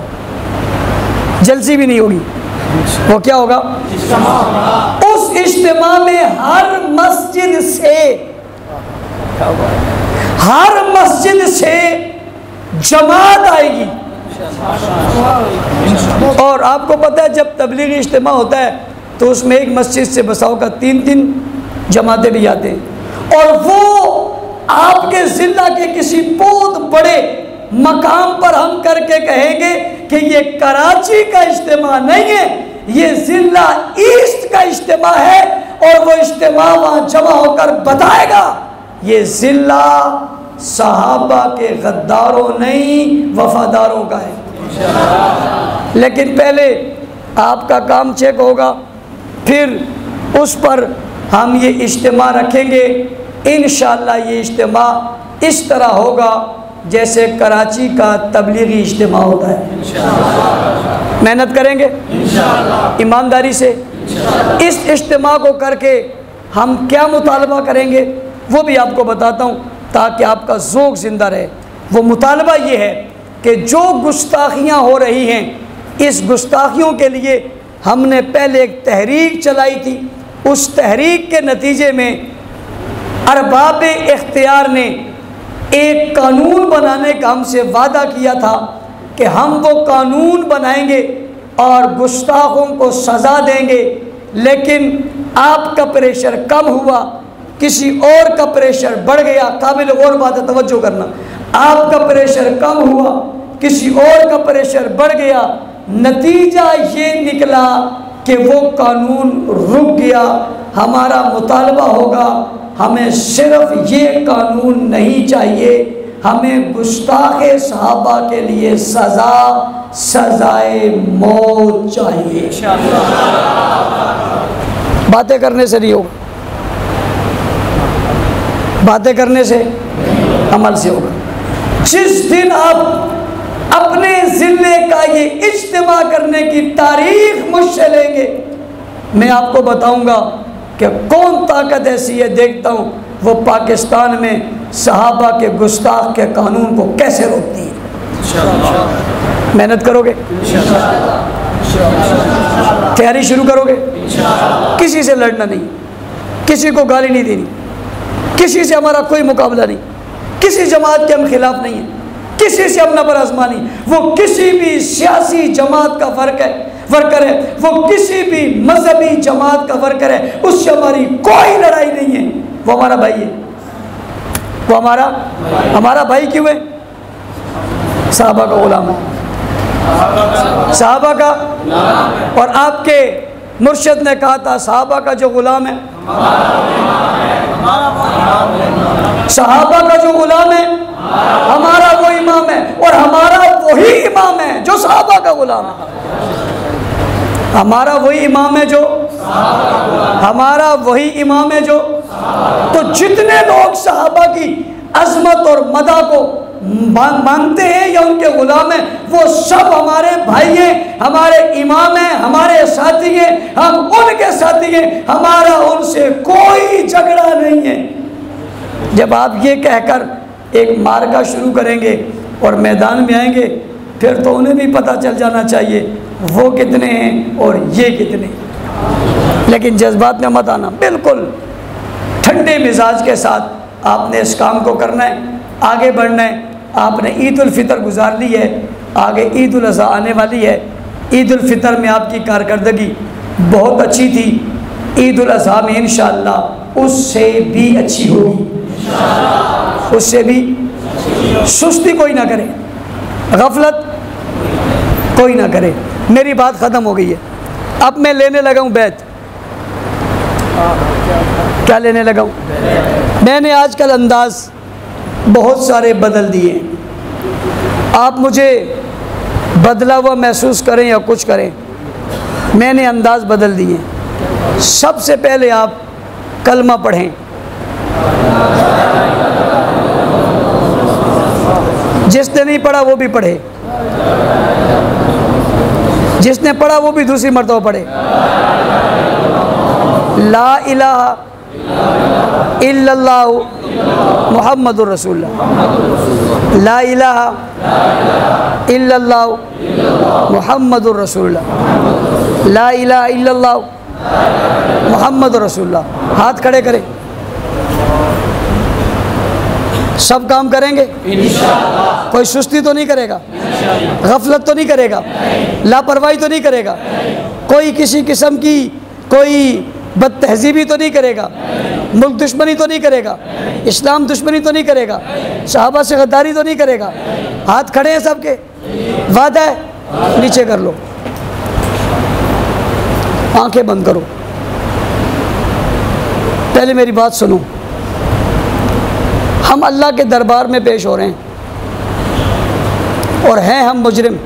जलसी भी नहीं होगी, वो क्या होगा? उस इज्तिमा में हर मस्जिद से जमात आएगी। और आपको पता है जब तबलीगी इज्तिमा होता है तो उसमें एक मस्जिद से बसाओ का 3-3 जमातें भी आते हैं। और वो आपके ज़िला के किसी बहुत बड़े मकाम पर हम करके कहेंगे कि ये कराची का इज्तिमा नहीं है, ये ज़िला ईस्ट का इज्तिमा है। और वो इज्तिमा वहाँ जमा होकर बताएगा ये ज़िला सहाबा के गद्दारों नहीं वफादारों का है। लेकिन पहले आपका काम चेक होगा, फिर उस पर हम ये इज्तिमा रखेंगे। इंशाअल्लाह ये इज्तिमा इस तरह होगा जैसे कराची का तबलीगी इज्तिमा होता है। मेहनत करेंगे इंशाअल्लाह, ईमानदारी से। इस इज्तिमा को करके हम क्या मुतालबा करेंगे वो भी आपको बताता हूँ ताकि आपका ज़ौक़ ज़िंदा रहे। वो मुतालबा ये है कि जो गुस्ताखियाँ हो रही हैं, इस गुस्ताखियों के लिए हमने पहले एक तहरीक चलाई थी। उस तहरीक के नतीजे में अरबाब इख्तियार ने एक कानून बनाने का हमसे वादा किया था कि हम वो कानून बनाएंगे और गुस्ताखों को सज़ा देंगे। लेकिन आपका प्रेशर कम हुआ, किसी और का प्रेशर बढ़ गया। काबिल और बात है, तवज्जो करना। आपका प्रेशर कम हुआ, किसी और का प्रेशर बढ़ गया। नतीजा ये निकला कि वो कानून रुक गया। हमारा मुतालबा होगा, हमें सिर्फ ये कानून नहीं चाहिए, हमें गुस्ताखे सहाबा के लिए सजाए मौत चाहिए। बातें करने से नहीं होगा, बातें करने से अमल से होगा। जिस दिन आप अपने ज़िले का ये इज्तिमा करने की तारीख मुझसे लेंगे, मैं आपको बताऊंगा कि कौन ताकत ऐसी है, देखता हूँ वो पाकिस्तान में सहाबा के गुस्ताख के कानून को कैसे रोकती है। मेहनत करोगे, तैयारी शुरू करोगे, किसी से लड़ना नहीं, किसी को गाली नहीं देनी, किसी से हमारा कोई मुकाबला नहीं, किसी जमात के हम खिलाफ नहीं है, किसी से हम नबर आजमानी, वो किसी भी सियासी जमात का वर्कर है, वो किसी भी मजहबी जमात का वर्कर है, उससे हमारी कोई लड़ाई नहीं है। वो हमारा भाई है, वो हमारा भाई क्यों है? साहबा का गुलाम है, साहबा का। और आपके मुर्शिद ने कहा था साहबा का जो गुलाम है, साहबा का जो गुलाम है हमारा वो इमाम है, और हमारा वही इमाम है जो साहबा का गुलाम है। हमारा वही इमाम है जो हमारा वही इमाम है जो तो जितने लोग सहाबा की अजमत और मदा को मानते हैं या उनके गुलाम हैं, वो सब हमारे भाई हैं, हमारे इमाम हैं, हमारे साथी हैं, हम उनके साथी हैं, हमारा उनसे कोई झगड़ा नहीं है। जब आप ये कहकर एक मार्का शुरू करेंगे और मैदान में आएंगे, फिर तो उन्हें भी पता चल जाना चाहिए वो कितने हैं और ये कितने। लेकिन जज्बात में मत आना, बिल्कुल ठंडे मिजाज के साथ आपने इस काम को करना है, आगे बढ़ना है। आपने ईद उल फितर गुजार ली है, आगे ईद उल अज़हा आने वाली है। ईद उल फितर में आपकी कारकर्दगी बहुत अच्छी थी, ईद उल अज़हा में इंशाअल्लाह उससे भी अच्छी होगी, उससे भी। सुस्ती कोई ना करे, गफलत कोई ना करे। मेरी बात ख़त्म हो गई है, अब मैं लेने लगा हूँ बैत। क्या लेने लगा हूँ? मैंने आजकल अंदाज़ बहुत सारे बदल दिए। आप मुझे बदला हुआ महसूस करें या कुछ करें, मैंने अंदाज़ बदल दिए। सबसे पहले आप कलमा पढ़ें, जिसने नहीं पढ़ा वो भी पढ़े, जिसने पढ़ा वो भी दूसरी मर्तबा पढ़े। ला इलाहा इल्लल्लाहु मुहम्मदुर रसूलुल्लाह, ला इलाहा इल्लल्लाहु मुहम्मदुर रसूलुल्लाह, ला इलाहा इल्लल्लाहु मुहम्मदुर रसूलुल्लाह। हाथ खड़े करें, सब काम करेंगे इंशाअल्लाह। कोई सुस्ती तो नहीं करेगा, गफलत तो नहीं करेगा, लापरवाही तो नहीं करेगा, कोई किसी किस्म की कोई बदतहजीबी तो नहीं करेगा, मुल्क दुश्मनी तो नहीं करेगा, इस्लाम दुश्मनी तो नहीं करेगा, सहाबा से गद्दारी तो नहीं करेगा। हाथ खड़े हैं सबके, वादा है? नीचे कर लो, आंखें बंद करो। पहले मेरी बात सुनो, हम अल्लाह के दरबार में पेश हो रहे हैं और हैं हम मुजरिम।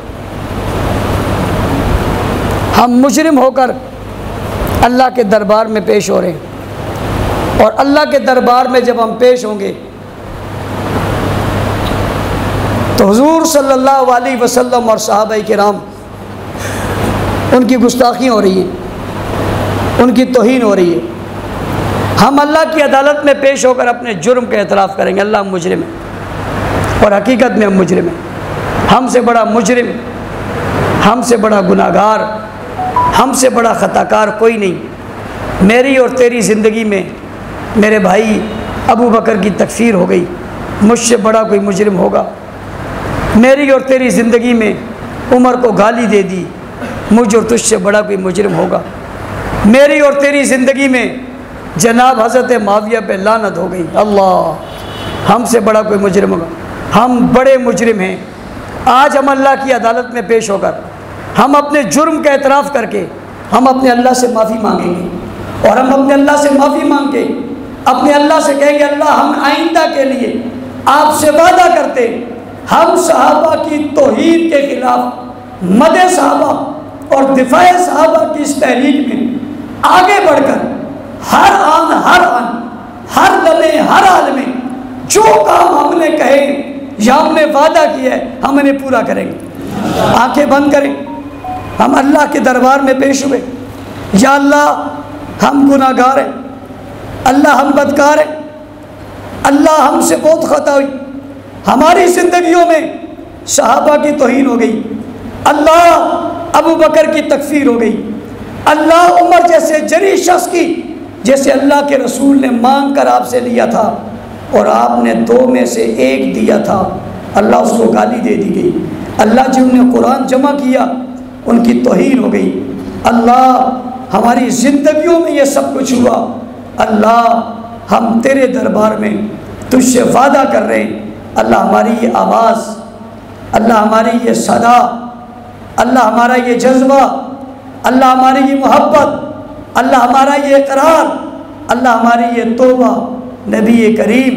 हम मुजरिम होकर अल्लाह के दरबार में पेश हो रहे हैं, और अल्लाह के दरबार में जब हम पेश होंगे तो हुजूर सल्लल्लाहु अलैहि वसल्लम और सहाबाए किराम, उनकी गुस्ताखी हो रही है, उनकी तौहीन हो रही है। हम अल्लाह की अदालत में पेश होकर अपने जुर्म का एतराफ़ करेंगे, अल्लाह मुजरिम है, और हकीकत में हम मुजरिम हैं। हमसे बड़ा मुजरिम, हमसे बड़ा गुनाहगार, हमसे बड़ा ख़ताकार कोई नहीं। मेरी और तेरी ज़िंदगी में मेरे भाई अबू बकर की तकफ़ीर हो गई, मुझसे बड़ा कोई मुजरिम होगा? मेरी और तेरी ज़िंदगी में उमर को गाली दे दी, मुझ और तुझसे बड़ा कोई मुजरिम होगा? मेरी और तेरी ज़िंदगी में जनाब हज़रत माविया पे लानत हो गई, अल्लाह, हमसे बड़ा कोई मुजरिम होगा? हम बड़े मुजरिम हैं। आज हम अल्लाह की अदालत में पेश होकर हम अपने जुर्म का एतराफ़ करके हम अपने अल्लाह से माफ़ी मांगेंगे, और हम अपने अल्लाह से माफ़ी मांग के अपने अल्लाह से कहेंगे, अल्लाह हम आइंदा के लिए आपसे वादा करते, हम सहाबा की तौहीन के ख़िलाफ़ मदे सहाबा और दिफाए सहाबा की इस तहरीक में आगे बढ़कर हर आन हर लम्हे हर हाल में जो काम हमने कहे या हमने वादा किया है हम इन्हें पूरा करेंगे। आंखें बंद करें, हम अल्लाह के दरबार में पेश हुए। या अल्लाह हम गुनाहगार हैं, अल्लाह हम बदकार हैं, अल्लाह हमसे बहुत खता हुई, हमारी ज़िंदगियों में सहाबा की तौहीन हो गई, अल्लाह अबू बकर की तकफीर हो गई, अल्लाह उमर जैसे जरी शख्स की, जैसे अल्लाह के रसूल ने मांग कर आपसे लिया था और आपने 2 में से 1 दिया था, अल्लाह उसको गाली दे दी गई। अल्लाह जिन्होंने कुरान जमा किया उनकी तौहीन हो गई। अल्लाह हमारी ज़िंदगियों में ये सब कुछ हुआ। अल्लाह हम तेरे दरबार में तुझसे वादा कर रहे हैं, अल्लाह हमारी ये आवाज़, अल्लाह हमारी ये सदा, अल्लाह हमारा ये जज्बा, अल्लाह हमारी ये मोहब्बत, अल्लाह हमारा ये इकरार, अल्लाह हमारी ये तौबा नबी करीम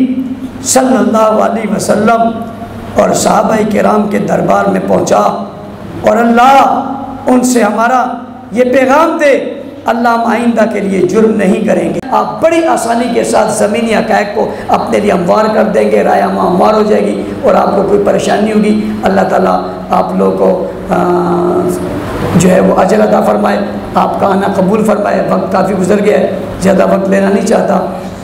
सल्लल्लाहु अलैहि वसल्लम और सहाबाए किराम के दरबार में पहुँचा। और अल्लाह उनसे हमारा ये पैगाम दे, अल्लाह हम आइंदा के लिए जुर्म नहीं करेंगे। आप बड़ी आसानी के साथ ज़मीनी हक़ाइक़ को अपने लिए हमवार कर देंगे, राय हमवार हो जाएगी और आपको कोई परेशानी होगी। अल्लाह ताला आप लोगों को जो है वो अजर अता फ़रमाए, आपका आना कबूल फ़रमाए। वक्त काफ़ी गुजर गया है, ज़्यादा वक्त लेना नहीं चाहता।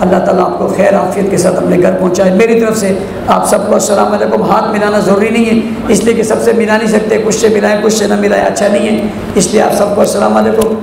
अल्लाह ताला आपको खैर आफियत के साथ अपने घर पहुँचाए। मेरी तरफ से आप सबको अस्सलाम वालेकुम। हाथ मिलाना ज़रूरी नहीं है, इसलिए कि सबसे मिला नहीं सकते, कुछ से मिलाएं कुछ से ना मिलाएं अच्छा नहीं है, इसलिए आप सबको अस्सलाम वालेकुम।